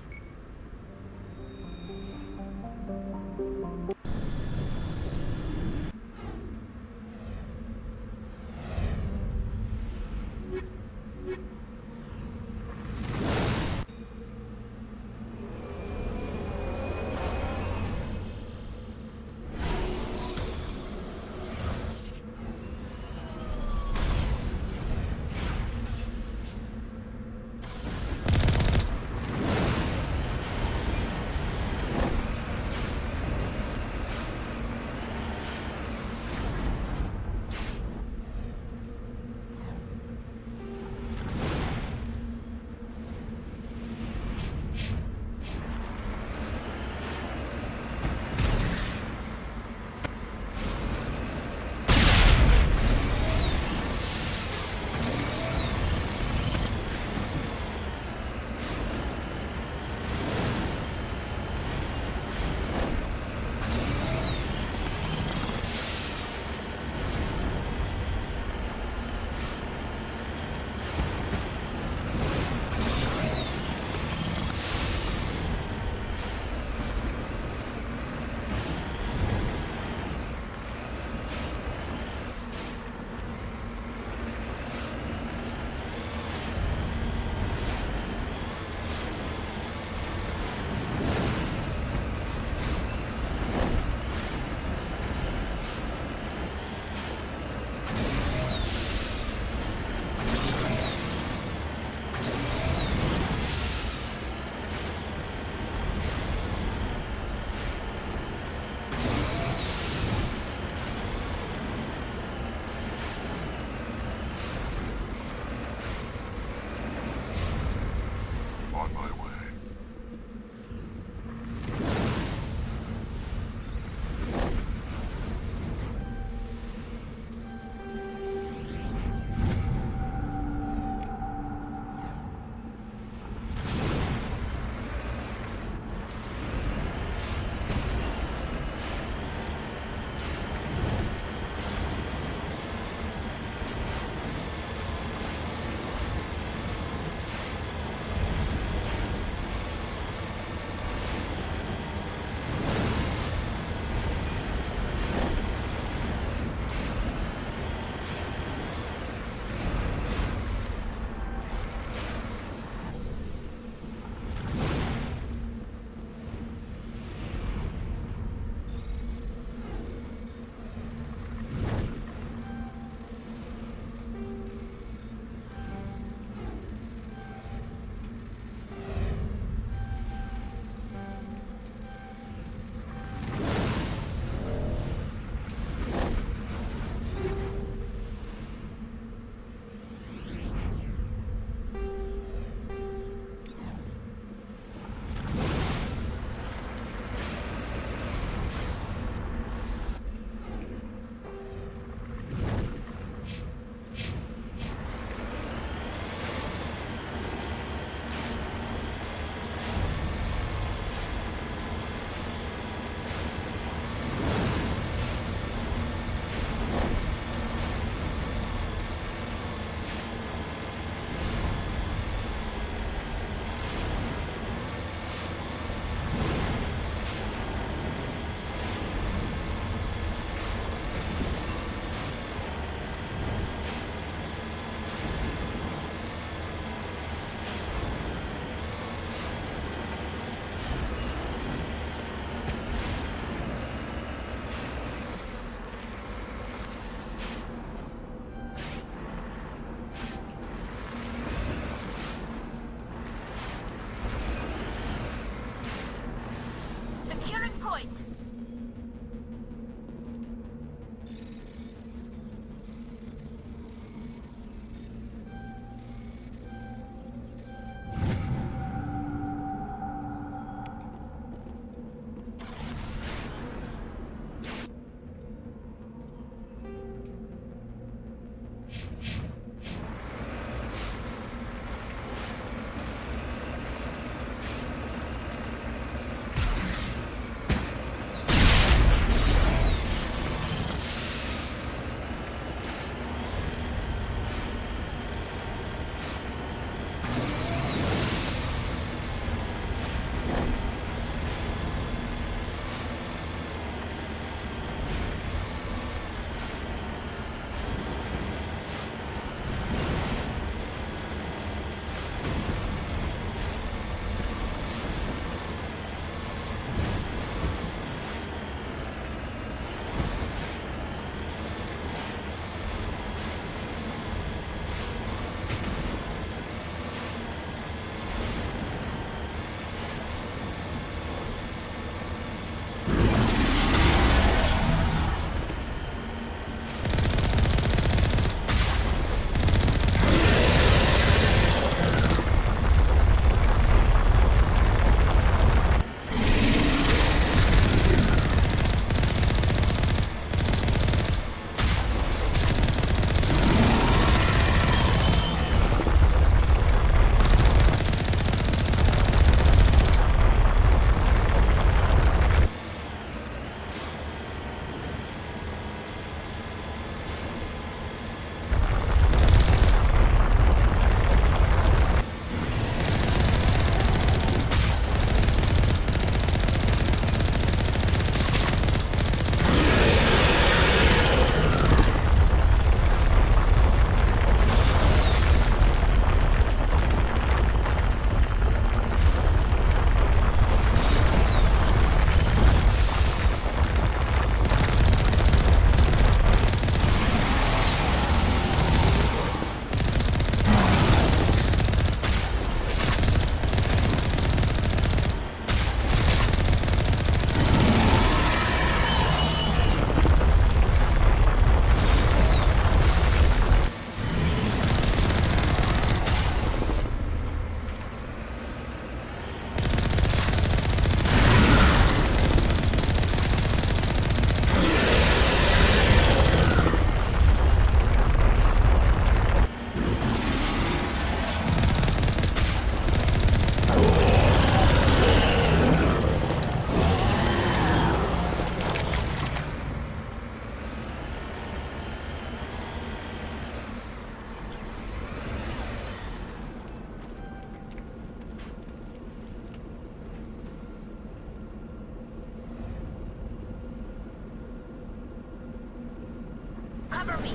Cover me!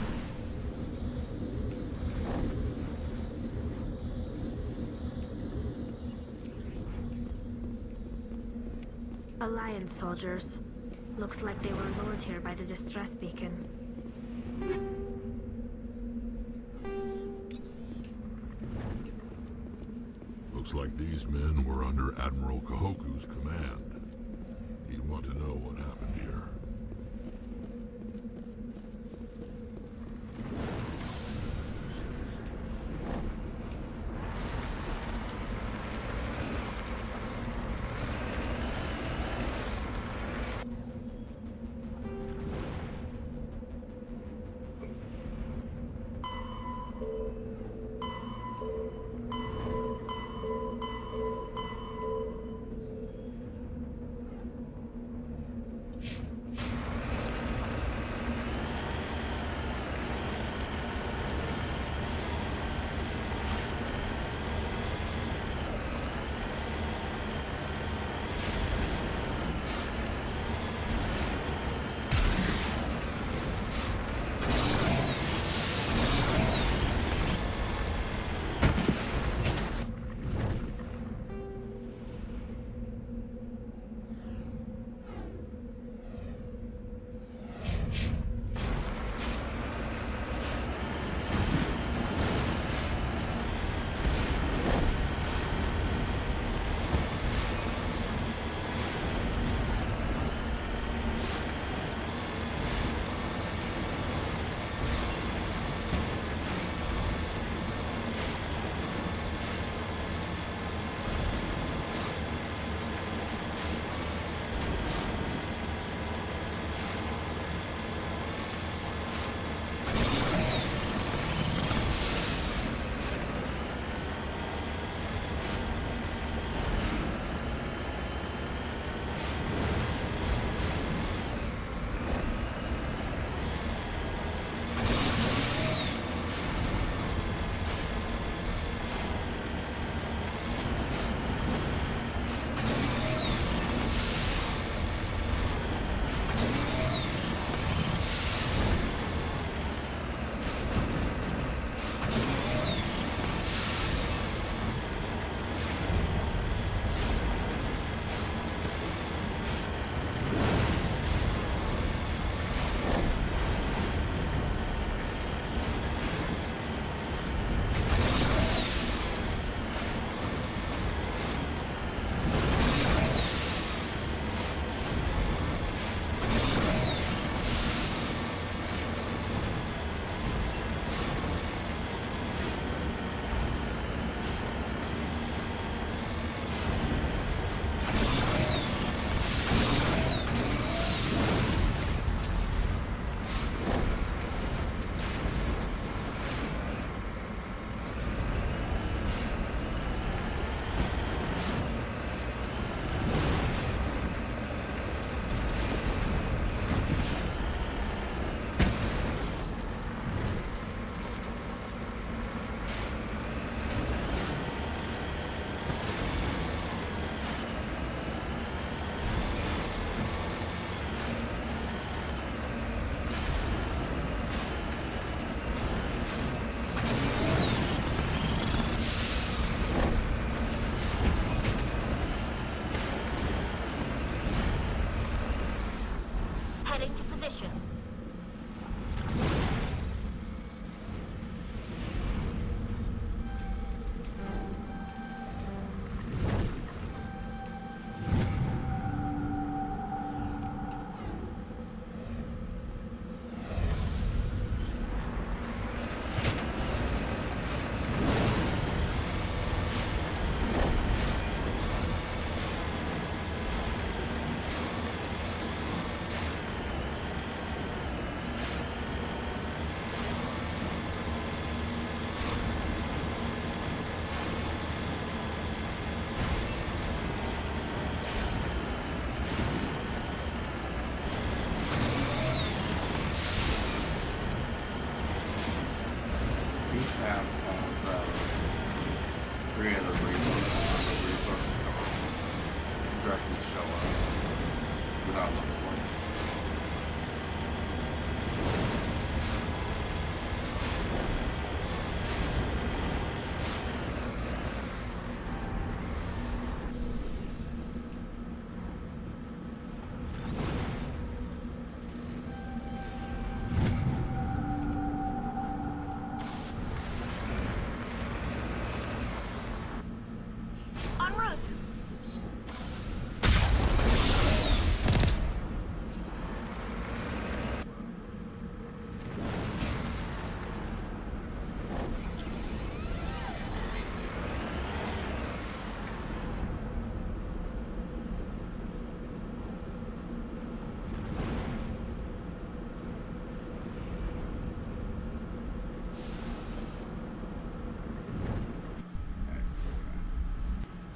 Alliance soldiers. Looks like they were lured here by the distress beacon.
Looks like these men were under Admiral Kahoku's command. He'd want to know what happened here.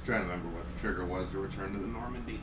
trying to remember what the trigger was to return to the Normandy.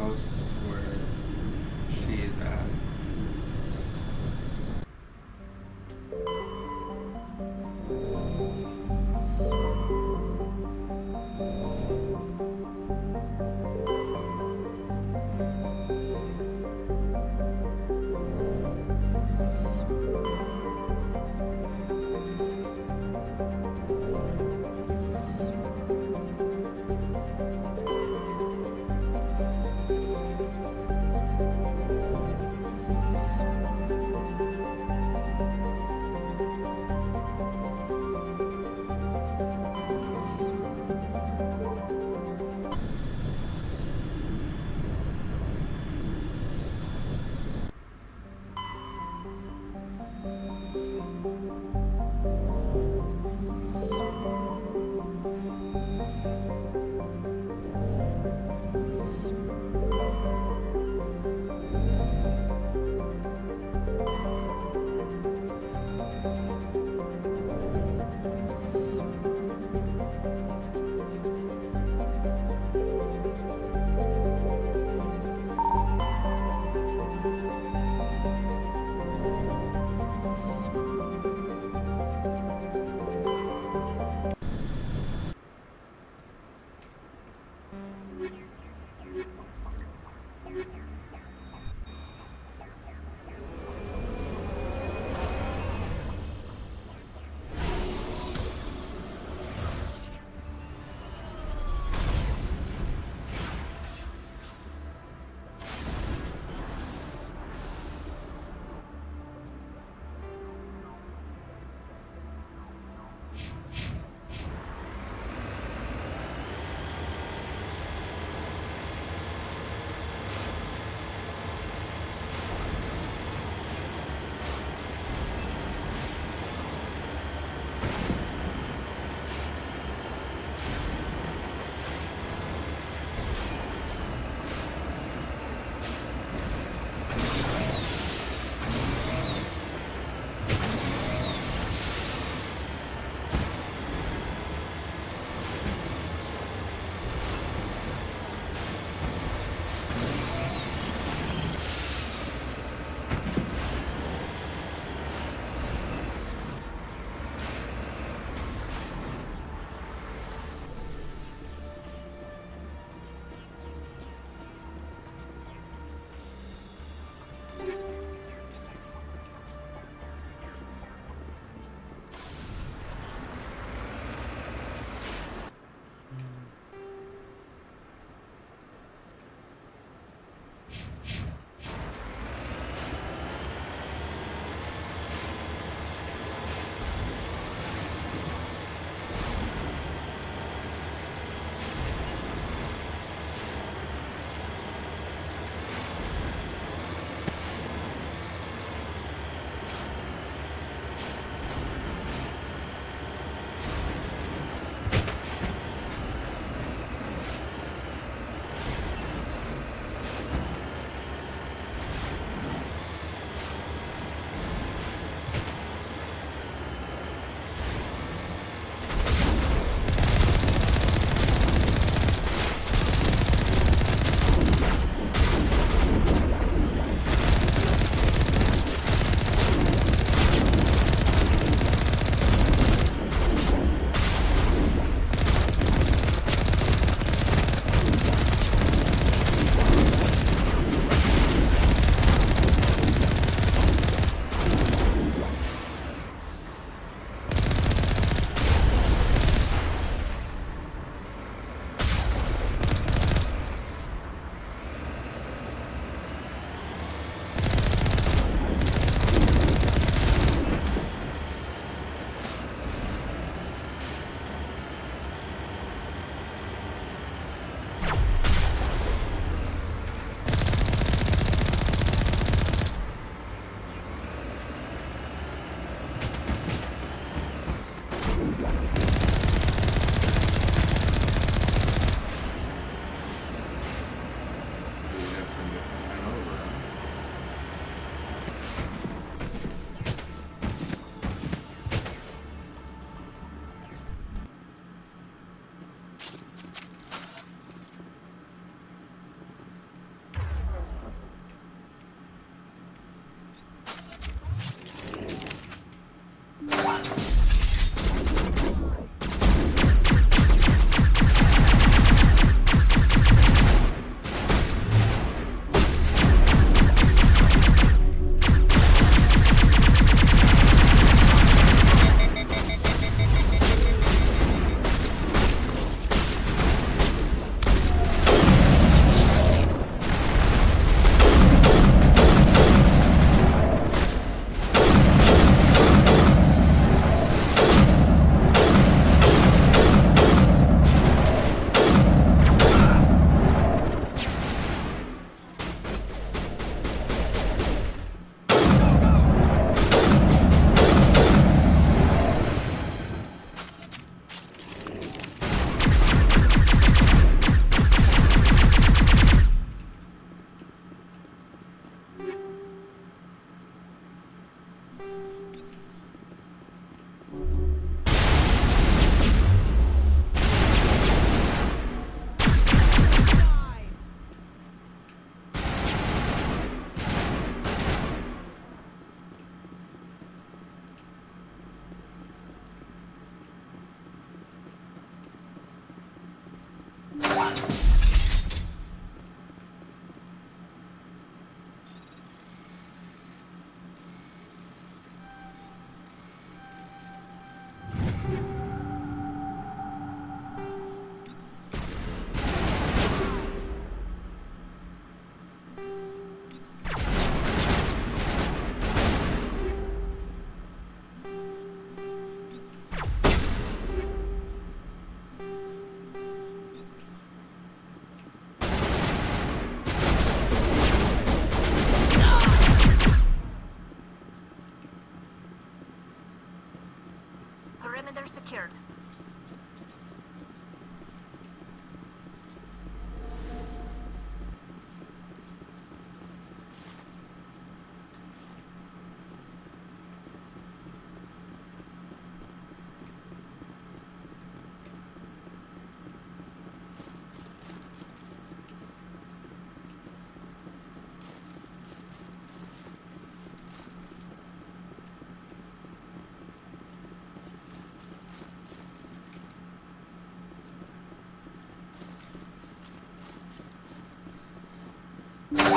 Oh, this is where she is at.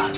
Hey,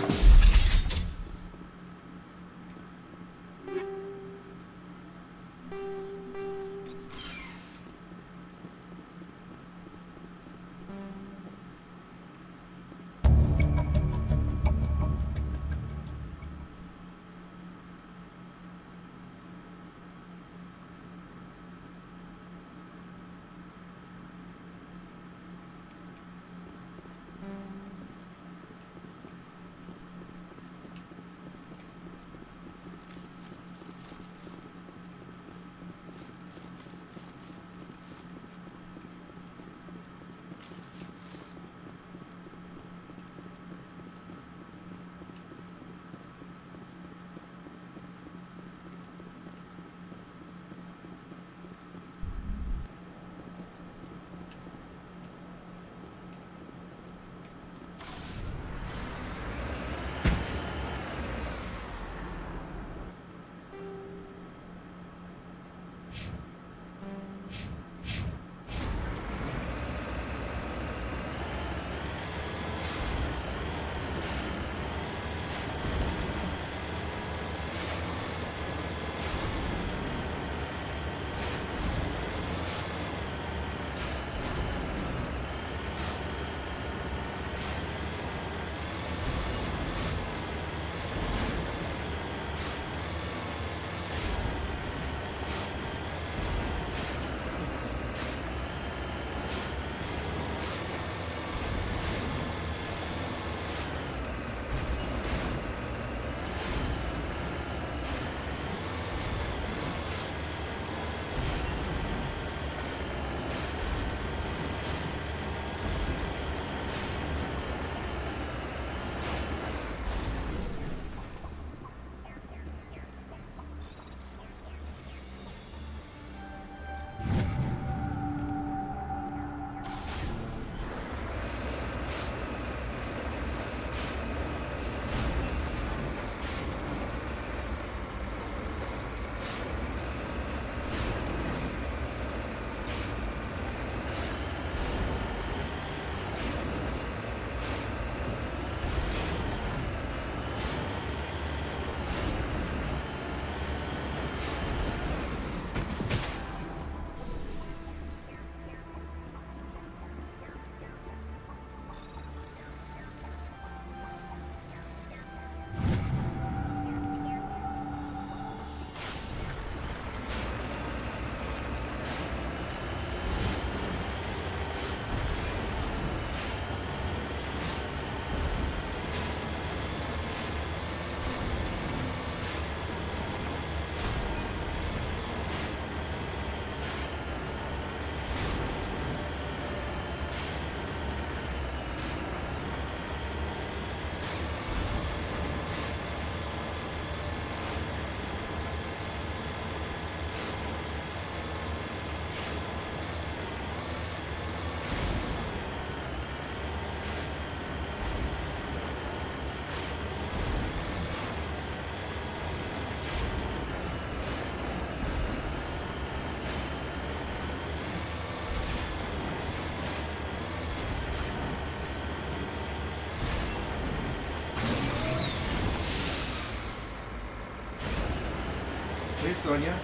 Sonia.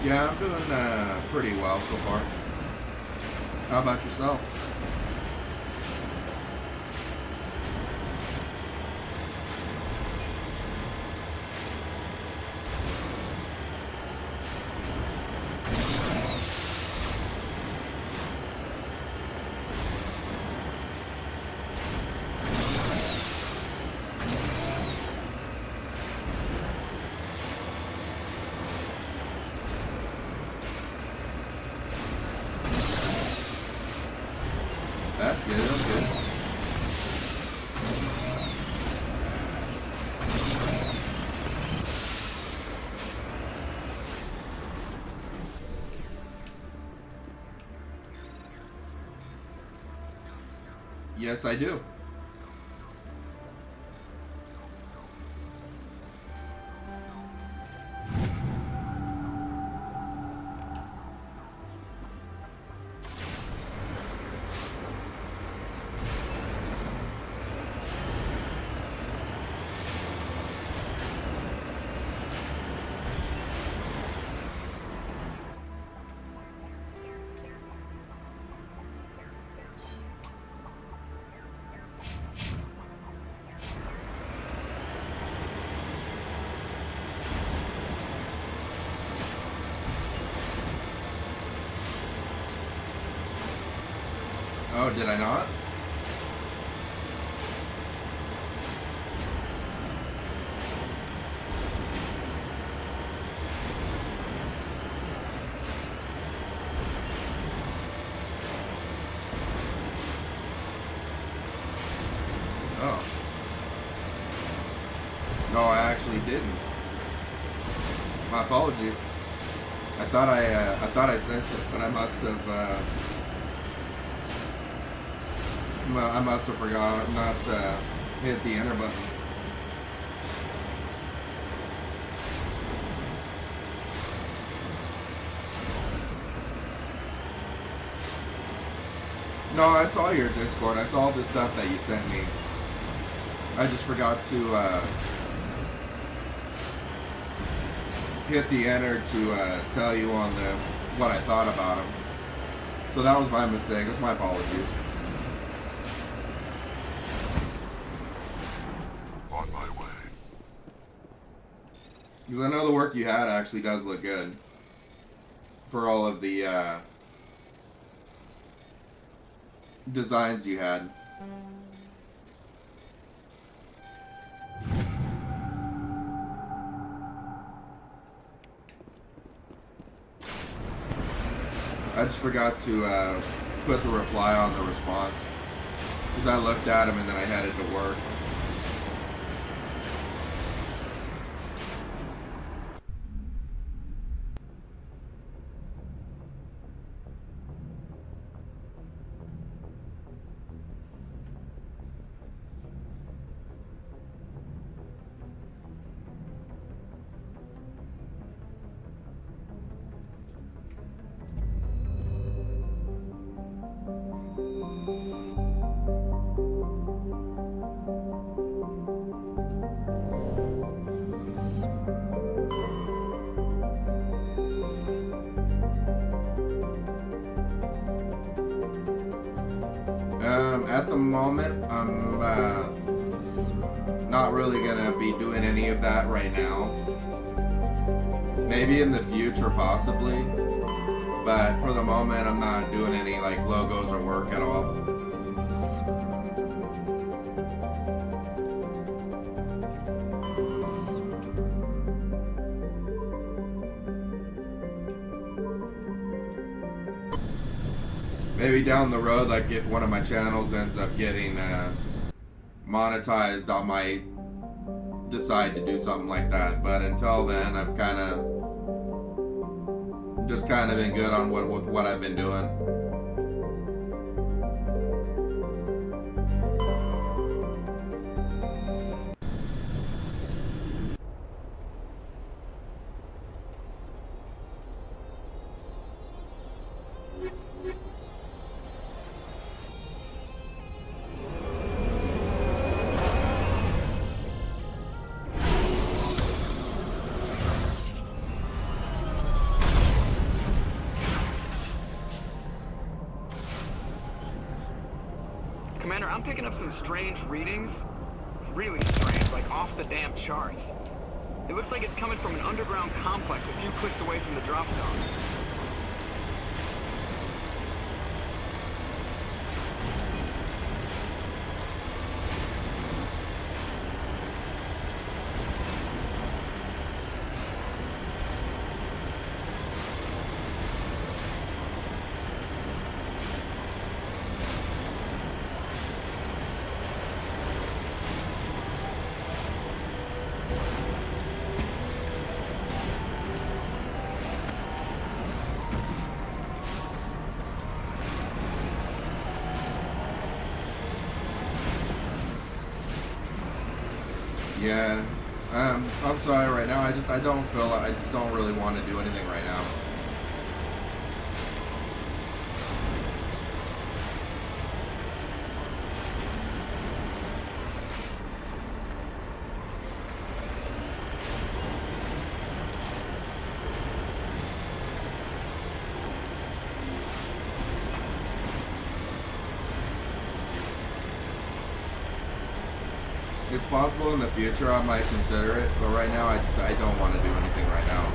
Yeah, I'm doing pretty well so far. How about yourself? That's good, that's good. Yes, I do. Oh, did I not? Oh. No, I actually didn't. My apologies. I thought I sent it, but I must have forgot not to hit the enter button. No, I saw your Discord. I saw the stuff that you sent me. I just forgot to hit the enter to tell you on what I thought about him. So that was my mistake. That's my apologies.
On my way.
Because I know the work you had actually does look good. For all of the designs you had. I just forgot to put the reply on the response. Because I looked at him and then I headed to work. At the moment, I'm not really gonna be doing any of that right now. Maybe in the future, possibly. But for the moment, I'm not doing any like logos or work at all. Maybe down the road, like if one of my channels ends up getting monetized, I might decide to do something like that. But until then, I've just kind of been good on with what I've been doing.
Commander, I'm picking up some strange readings. Really strange, like off the damn charts. It looks like it's coming from an underground complex a few clicks away from the drop zone. Yeah, I'm sorry right now. I just don't really want to do anything right now. It's possible in the future I might consider it, but right now I don't want to do anything right now.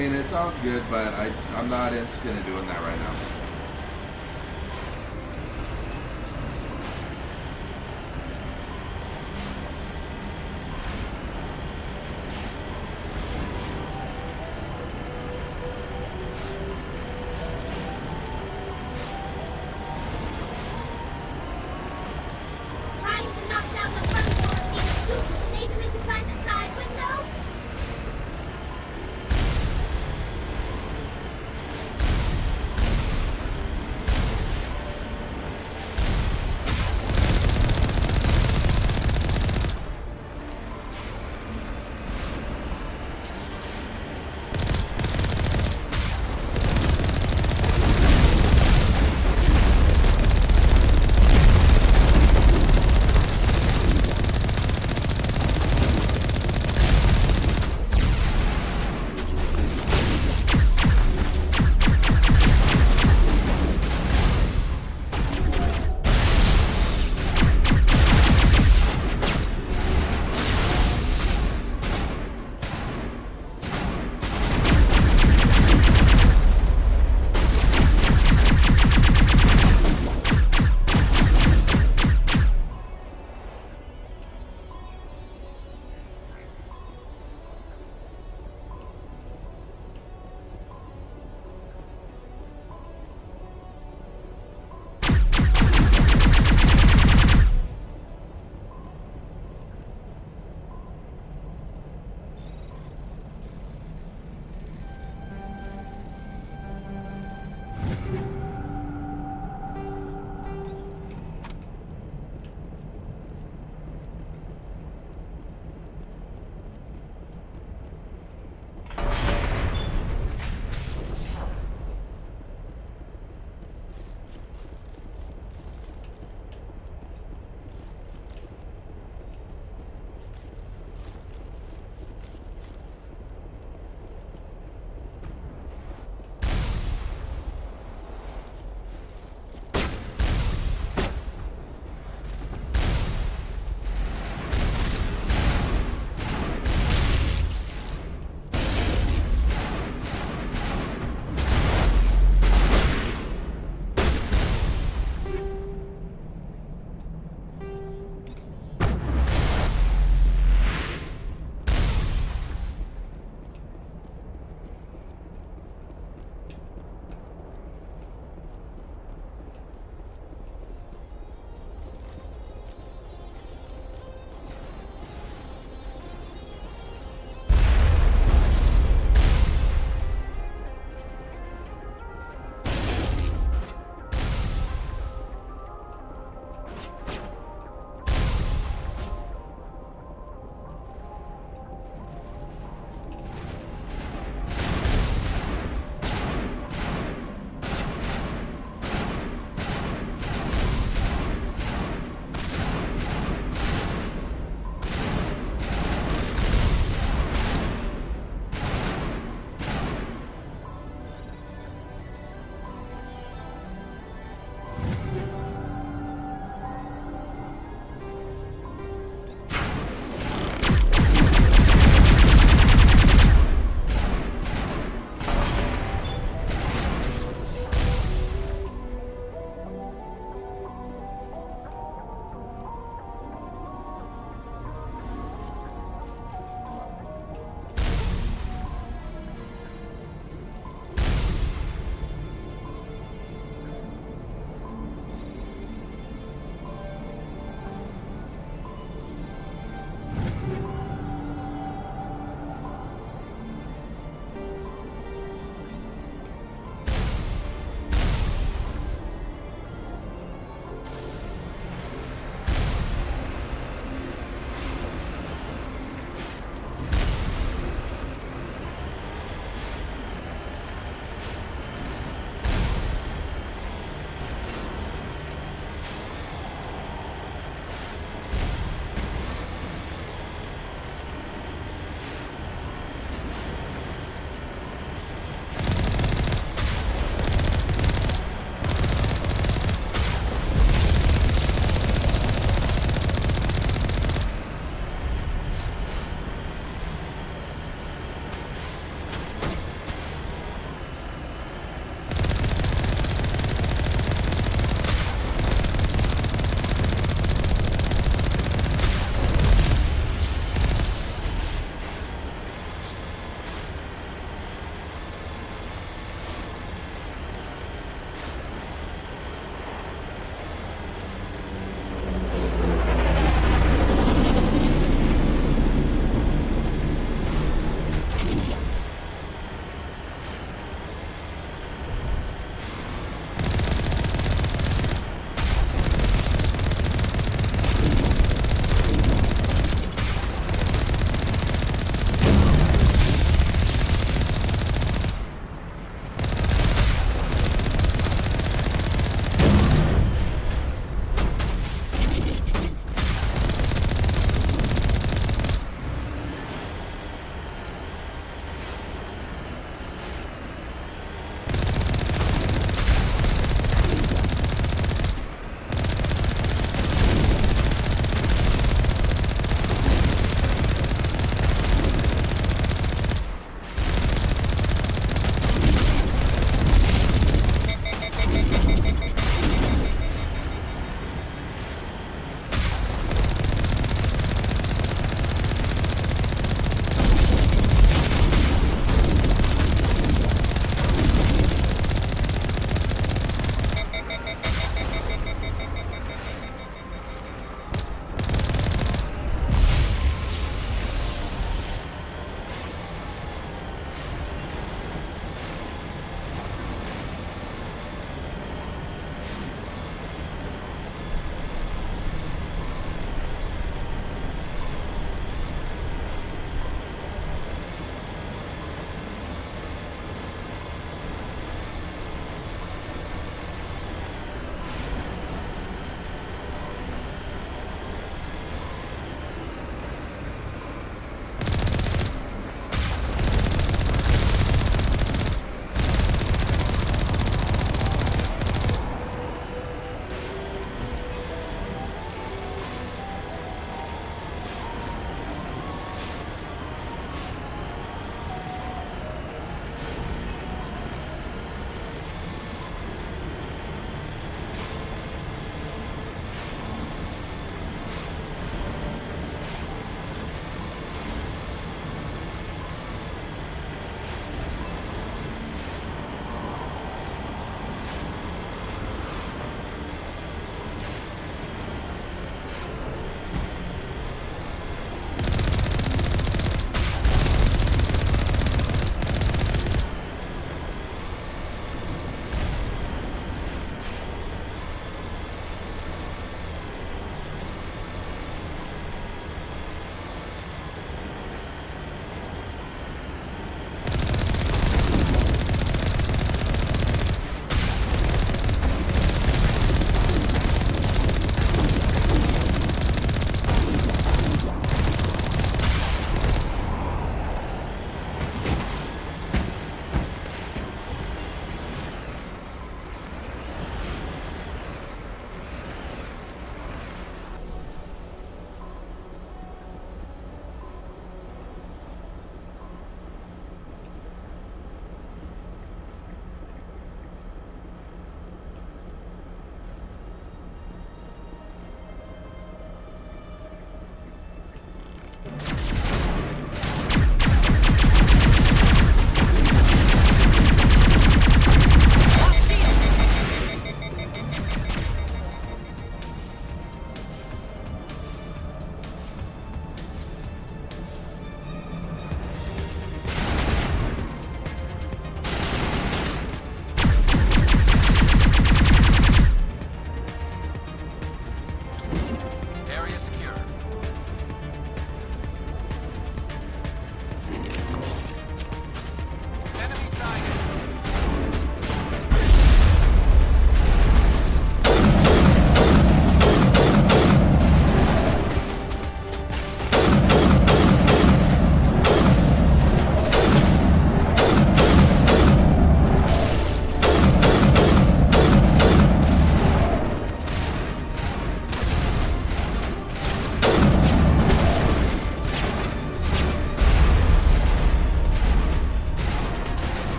mean, it sounds good, but I'm not interested in doing that right now.
Trying to knock down the front door seems stupid. Maybe we can try the side window?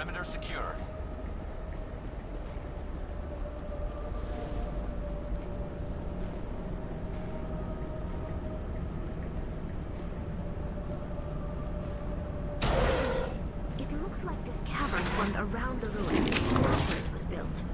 Perimeter secured.
It looks like this cavern formed around the ruin after it was built.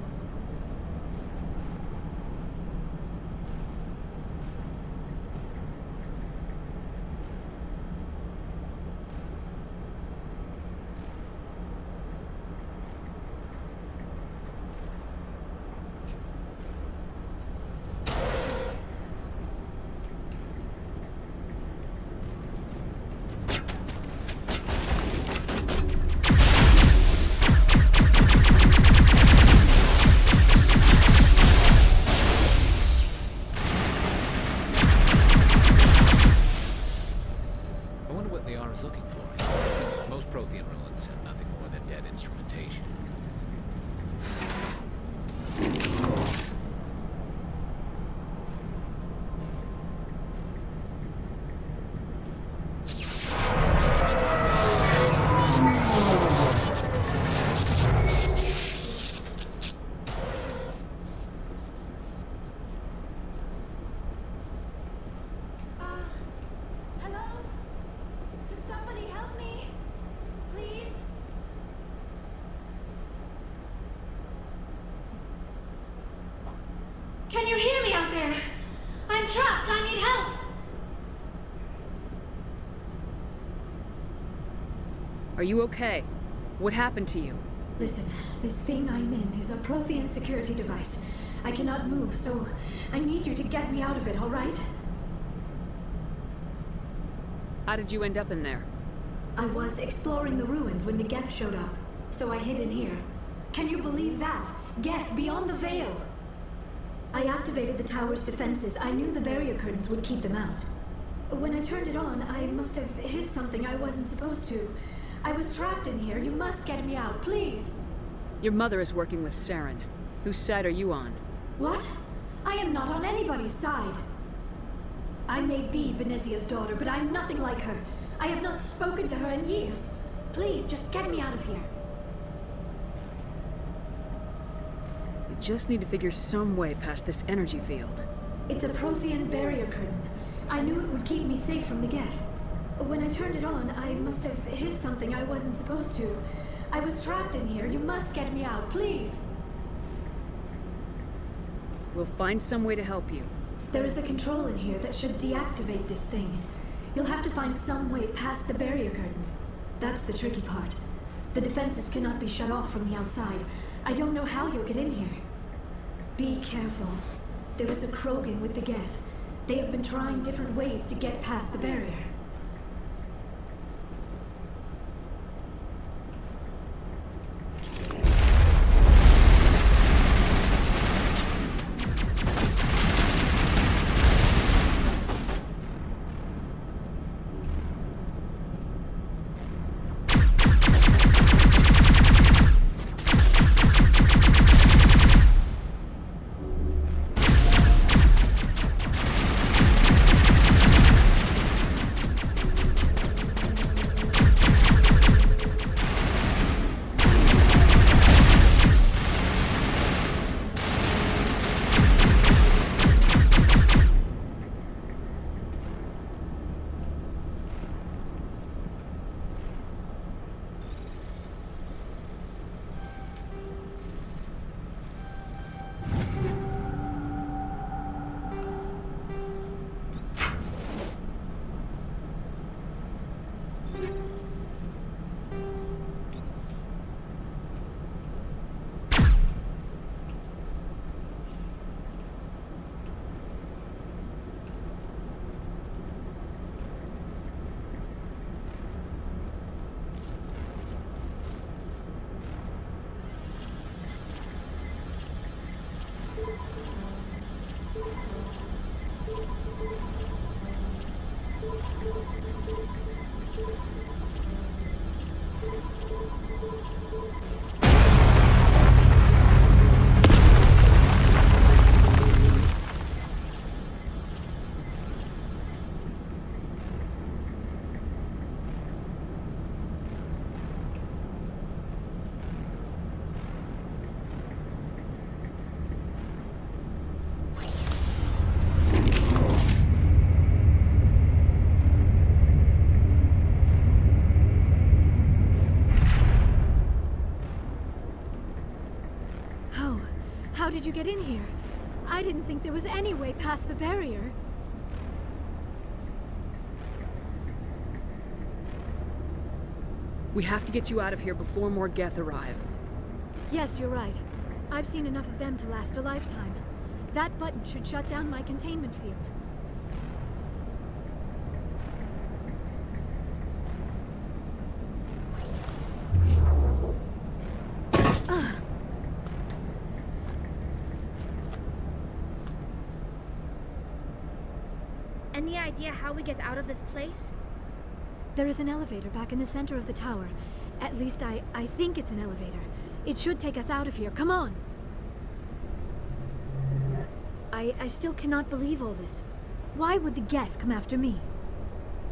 I wonder what the R is looking for. Most Prothean ruins have nothing more than dead instrumentation.
Hello? Could somebody help me? Please? Can you hear me out there? I'm trapped. I need help.
Are you okay? What happened to you?
Listen, this thing I'm in is a Prothean security device. I cannot move, so I need you to get me out of it, all right?
How did you end up in there?
I was exploring the ruins when the Geth showed up, so I hid in here. Can you believe that? Geth beyond the veil! I activated the tower's defenses. I knew the barrier curtains would keep them out. When I turned it on, I must have hit something I wasn't supposed to. I was trapped in here. You must get me out, please!
Your mother is working with Saren. Whose side are you on?
What? I am not on anybody's side. I may be Benezia's daughter, but I'm nothing like her. I have not spoken to her in years. Please, just get me out of here.
You just need to figure some way past this energy field.
It's a Prothean barrier curtain. I knew it would keep me safe from the Geth. When I turned it on, I must have hit something I wasn't supposed to. I was trapped in here. You must get me out, please.
We'll find some way to help you.
There is a control in here that should deactivate this thing. You'll have to find some way past the barrier curtain. That's the tricky part. The defenses cannot be shut off from the outside. I don't know how you'll get in here. Be careful. There was a Krogan with the Geth. They have been trying different ways to get past the barrier. How did you get in here? I didn't think there was any way past the barrier.
We have to get you out of here before more Geth arrive.
Yes, you're right. I've seen enough of them to last a lifetime. That button should shut down my containment field.
Any idea how we get out of this place?
There is an elevator back in the center of the tower. At least I think it's an elevator. It should take us out of here. Come on! I still cannot believe all this. Why would the Geth come after me?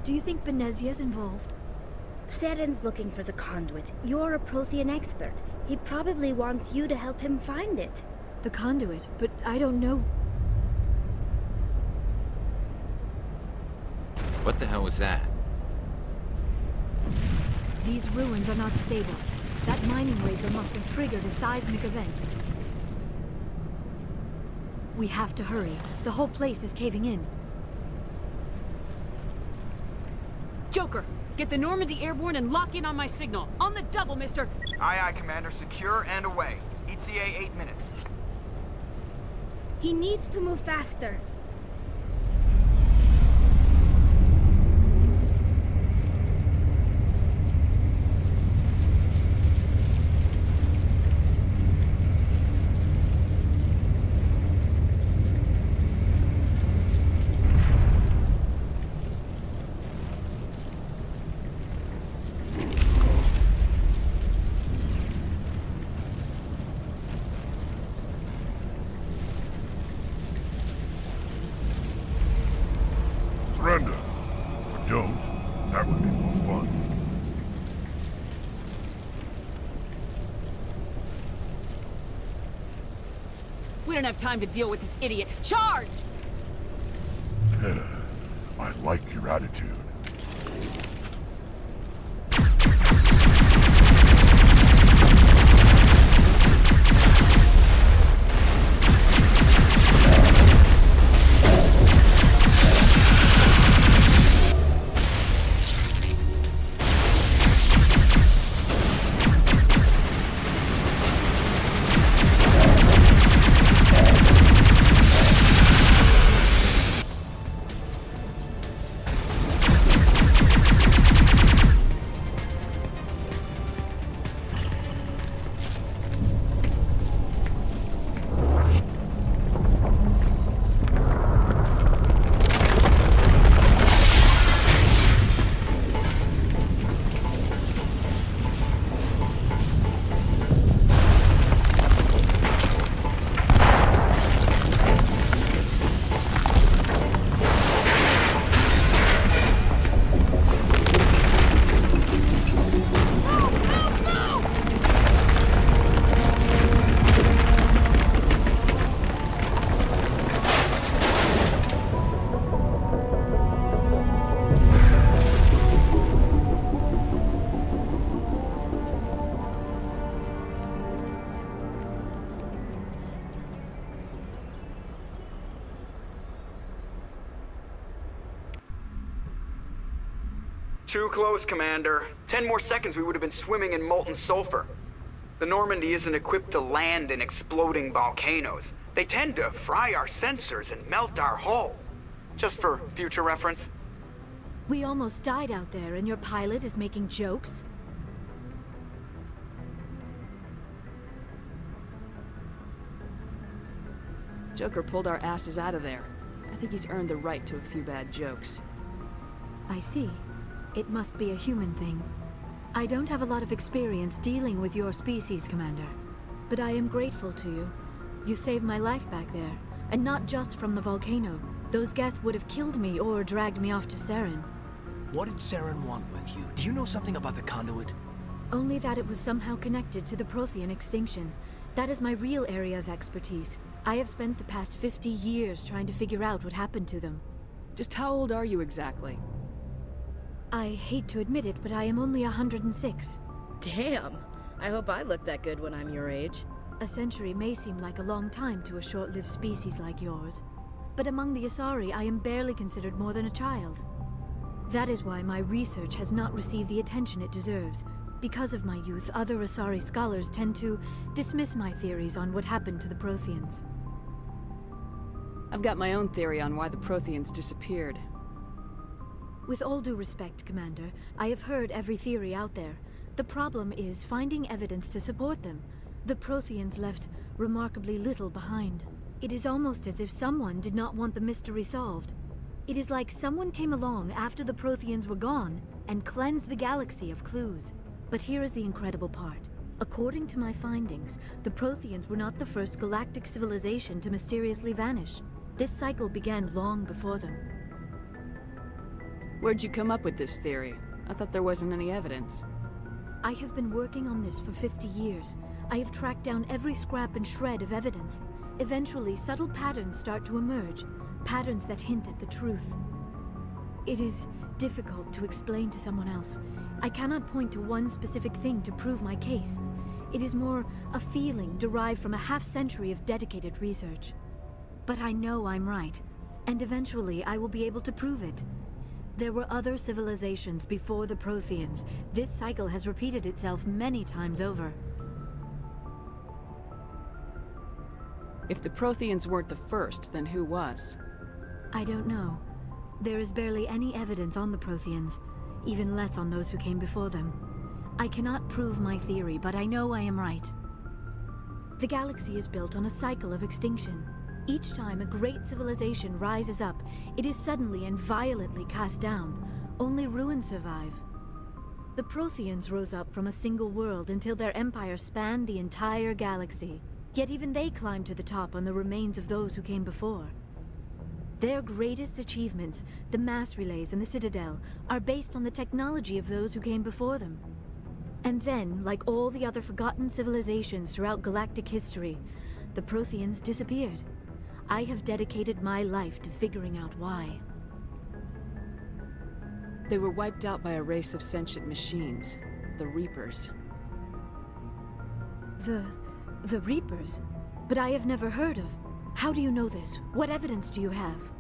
Do you think Benezia's involved?
Saren's looking for the conduit. You're a Prothean expert. He probably wants you to help him find it.
The conduit? But I don't know...
What the hell was that?
These ruins are not stable. That mining laser must have triggered a seismic event. We have to hurry. The whole place is caving in.
Joker, get the Normandy airborne and lock in on my signal. On the double, mister!
Aye, aye, Commander. Secure and away. ETA 8 minutes.
He needs to move faster.
Surrender. Or don't. That would be more fun.
We don't have time to deal with this idiot. Charge!
I like your attitude.
Too close, Commander. 10 more seconds we would have been swimming in molten sulfur. The Normandy isn't equipped to land in exploding volcanoes. They tend to fry our sensors and melt our hull. Just for future reference.
We almost died out there, and your pilot is making jokes?
Joker pulled our asses out of there. I think he's earned the right to a few bad jokes.
I see. It must be a human thing. I don't have a lot of experience dealing with your species, Commander. But I am grateful to you. You saved my life back there, and not just from the volcano. Those Geth would have killed me or dragged me off to Saren.
What did Saren want with you? Do you know something about the conduit?
Only that it was somehow connected to the Prothean extinction. That is my real area of expertise. I have spent the past 50 years trying to figure out what happened to them.
Just how old are you exactly?
I hate to admit it, but I am only 106.
Damn! I hope I look that good when I'm your age.
A century may seem like a long time to a short-lived species like yours, but among the Asari, I am barely considered more than a child. That is why my research has not received the attention it deserves. Because of my youth, other Asari scholars tend to dismiss my theories on what happened to the Protheans.
I've got my own theory on why the Protheans disappeared.
With all due respect, Commander, I have heard every theory out there. The problem is finding evidence to support them. The Protheans left remarkably little behind. It is almost as if someone did not want the mystery solved. It is like someone came along after the Protheans were gone and cleansed the galaxy of clues. But here is the incredible part. According to my findings, the Protheans were not the first galactic civilization to mysteriously vanish. This cycle began long before them.
Where'd you come up with this theory? I thought there wasn't any evidence.
I have been working on this for 50 years. I have tracked down every scrap and shred of evidence. Eventually, subtle patterns start to emerge, patterns that hint at the truth. It is difficult to explain to someone else. I cannot point to one specific thing to prove my case. It is more a feeling derived from a half-century of dedicated research. But I know I'm right, and eventually I will be able to prove it. There were other civilizations before the Protheans. This cycle has repeated itself many times over.
If the Protheans weren't the first, then who was?
I don't know. There is barely any evidence on the Protheans, even less on those who came before them. I cannot prove my theory, but I know I am right. The galaxy is built on a cycle of extinction. Each time a great civilization rises up, it is suddenly and violently cast down. Only ruins survive. The Protheans rose up from a single world until their empire spanned the entire galaxy. Yet even they climbed to the top on the remains of those who came before. Their greatest achievements, the mass relays and the Citadel, are based on the technology of those who came before them. And then, like all the other forgotten civilizations throughout galactic history, the Protheans disappeared. I have dedicated my life to figuring out why.
They were wiped out by a race of sentient machines, the Reapers.
The Reapers? But I have never heard of. How do you know this? What evidence do you have?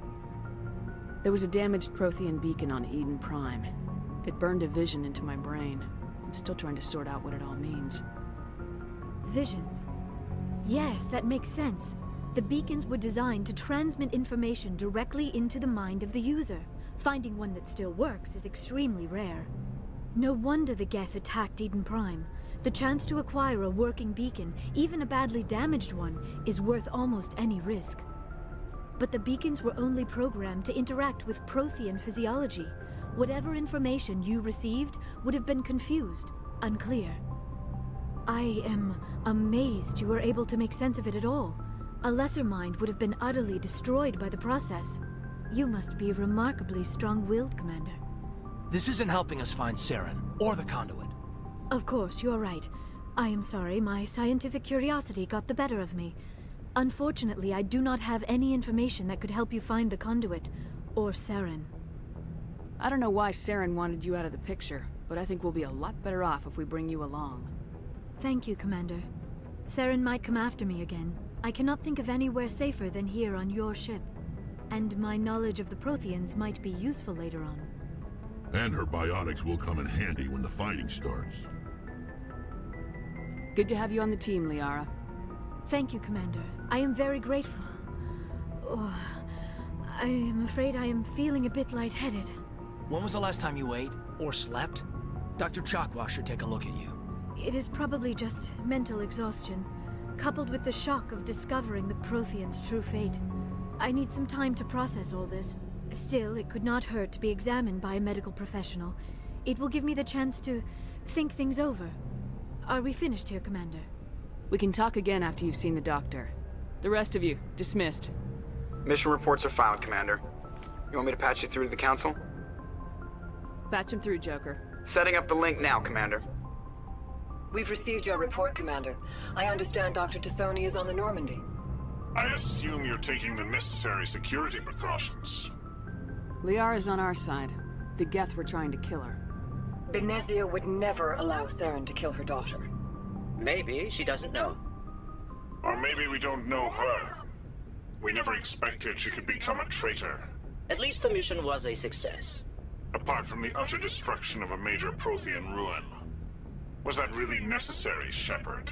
There was a damaged Prothean beacon on Eden Prime. It burned a vision into my brain. I'm still trying to sort out what it all means.
Visions? Yes, that makes sense. The beacons were designed to transmit information directly into the mind of the user. Finding one that still works is extremely rare. No wonder the Geth attacked Eden Prime. The chance to acquire a working beacon, even a badly damaged one, is worth almost any risk. But the beacons were only programmed to interact with Prothean physiology. Whatever information you received would have been confused, unclear. I am amazed you were able to make sense of it at all. A lesser mind would have been utterly destroyed by the process. You must be remarkably strong-willed, Commander.
This isn't helping us find Saren, or the conduit.
Of course, you're right. I am sorry, my scientific curiosity got the better of me. Unfortunately, I do not have any information that could help you find the conduit, or Saren.
I don't know why Saren wanted you out of the picture, but I think we'll be a lot better off if we bring you along.
Thank you, Commander. Saren might come after me again. I cannot think of anywhere safer than here on your ship. And my knowledge of the Protheans might be useful later on.
And her biotics will come in handy when the fighting starts.
Good to have you on the team, Liara.
Thank you, Commander. I am very grateful. Oh, I am afraid I am feeling a bit lightheaded.
When was the last time you ate, or slept? Dr. Chakwa should take a look at you.
It is probably just mental exhaustion, coupled with the shock of discovering the Protheans' true fate. I need some time to process all this. Still, it could not hurt to be examined by a medical professional. It will give me the chance to think things over. Are we finished here, Commander?
We can talk again after you've seen the doctor. The rest of you, dismissed.
Mission reports are filed, Commander. You want me to patch you through to the Council?
Patch him through, Joker.
Setting up the link now, Commander.
We've received your report, Commander. I understand Dr. Tassoni is on the Normandy.
I assume you're taking the necessary security precautions.
Liara's on our side. The Geth were trying to kill her.
Benezia would never allow Saren to kill her daughter.
Maybe she doesn't know.
Or maybe we don't know her. We never expected she could become a traitor.
At least the mission was a success.
Apart from the utter destruction of a major Prothean ruin. Was that really necessary, Shepard?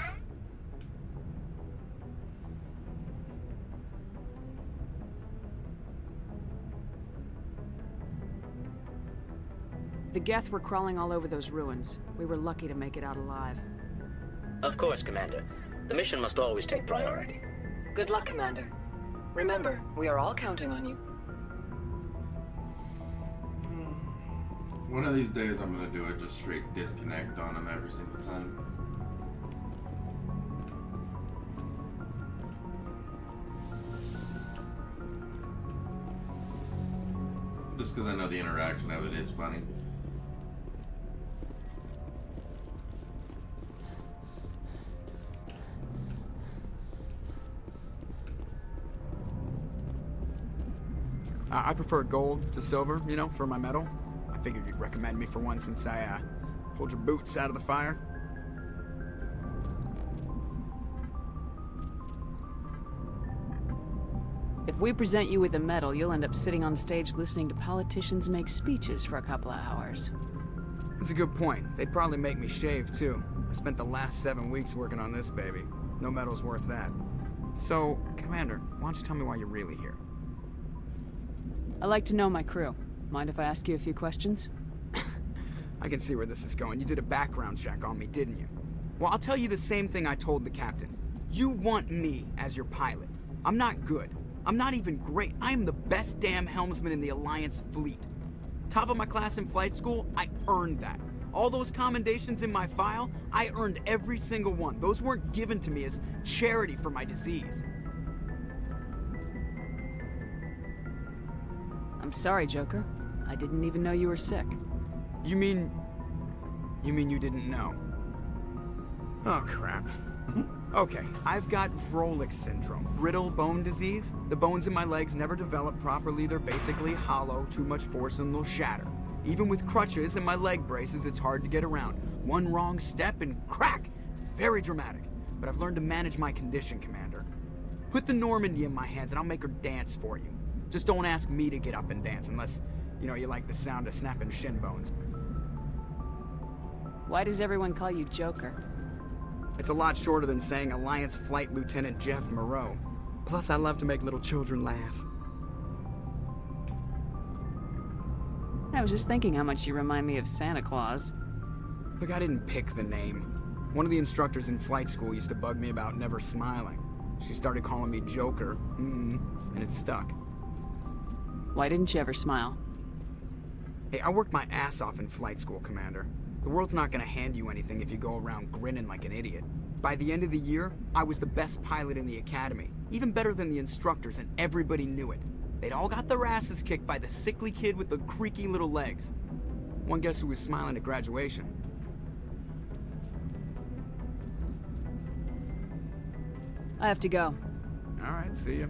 The Geth were crawling all over those ruins. We were lucky to make it out alive.
Of course, Commander. The mission must always take priority.
Good luck, Commander. Remember, we are all counting on you.
One of these days I'm gonna do it, just straight disconnect on them every single time. Just because I know the interaction of it is funny.
I prefer gold to silver, you know, for my medal. I figured you'd recommend me for one since I pulled your boots out of the fire.
If we present you with a medal, you'll end up sitting on stage listening to politicians make speeches for a couple of hours.
That's a good point. They'd probably make me shave, too. I spent the last 7 weeks working on this baby. No medal's worth that. So, Commander, why don't you tell me why you're really here?
I like to know my crew. Mind if I ask you a few questions?
I can see where this is going. You did a background check on me, didn't you? Well, I'll tell you the same thing I told the captain. You want me as your pilot. I'm not good. I'm not even great. I am the best damn helmsman in the Alliance fleet. Top of my class in flight school, I earned that. All those commendations in my file, I earned every single one. Those weren't given to me as charity for my disease.
I'm sorry, Joker. I didn't even know you were sick.
You mean you didn't know? Oh, crap. Okay, I've got Vrolik syndrome, brittle bone disease. The bones in my legs never develop properly. They're basically hollow, too much force and they'll shatter. Even with crutches and my leg braces, it's hard to get around. One wrong step and crack! It's very dramatic. But I've learned to manage my condition, Commander. Put the Normandy in my hands and I'll make her dance for you. Just don't ask me to get up and dance unless, you know, you like the sound of snapping shin bones.
Why does everyone call you Joker?
It's a lot shorter than saying Alliance Flight Lieutenant Jeff Moreau. Plus, I love to make little children laugh.
I was just thinking how much you remind me of Santa Claus.
Look, I didn't pick the name. One of the instructors in flight school used to bug me about never smiling. She started calling me Joker, and it stuck.
Why didn't you ever smile?
Hey, I worked my ass off in flight school, Commander. The world's not gonna hand you anything if you go around grinning like an idiot. By the end of the year, I was the best pilot in the academy, even better than the instructors, and everybody knew it. They'd all got their asses kicked by the sickly kid with the creaky little legs. One guess who was smiling at graduation?
I have to go.
All right, see ya.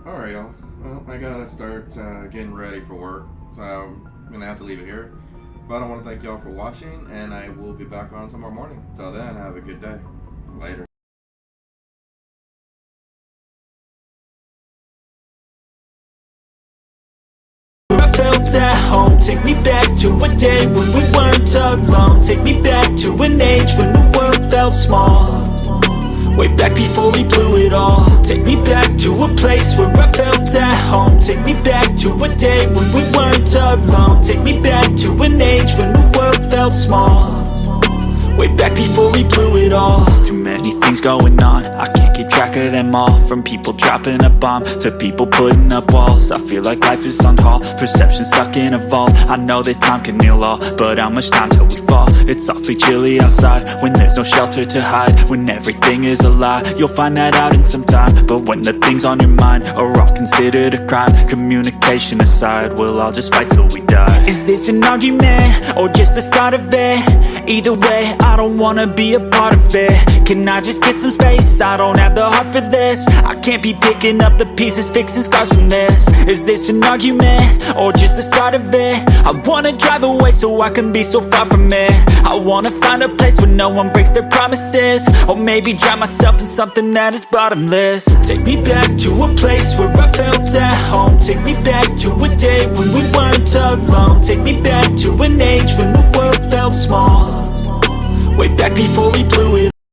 Alright, y'all. Well, I gotta start getting ready for work, so I'm gonna have to leave it here. But I want to thank y'all for watching, and I will be back on tomorrow morning. Till then, have a good day. Later.
I felt at home. Take me back to a day when we weren't alone. Take me back to an age when the world felt small. Way back before we blew it all. Take me back to a place where I felt at home. Take me back to a day when we weren't alone. Take me back to an age when the world felt small. Way back before we blew it all. Too many things going on, I can't keep track of them all. From people dropping a bomb to people putting up walls. I feel like life is on hold, perception stuck in a vault. I know that time can heal all, but how much time till we fall? It's awfully chilly outside when there's no shelter to hide. When everything is a lie, you'll find that out in some time. But when the things on your mind are all considered a crime, communication aside, we'll all just fight till we die. Is this an argument or just the start of it? Either way, I don't wanna be a part of it. Can I just get some space? I don't have the heart for this. I can't be picking up the pieces, fixing scars from this. Is this an argument, or just the start of it? I wanna drive away so I can be so far from it. I wanna find a place where no one breaks their promises, or maybe drown myself in something that is bottomless. Take me back to a place where I felt at home. Take me back to a day when we weren't alone. Take me back to an age when the world felt small. Way back before we blew it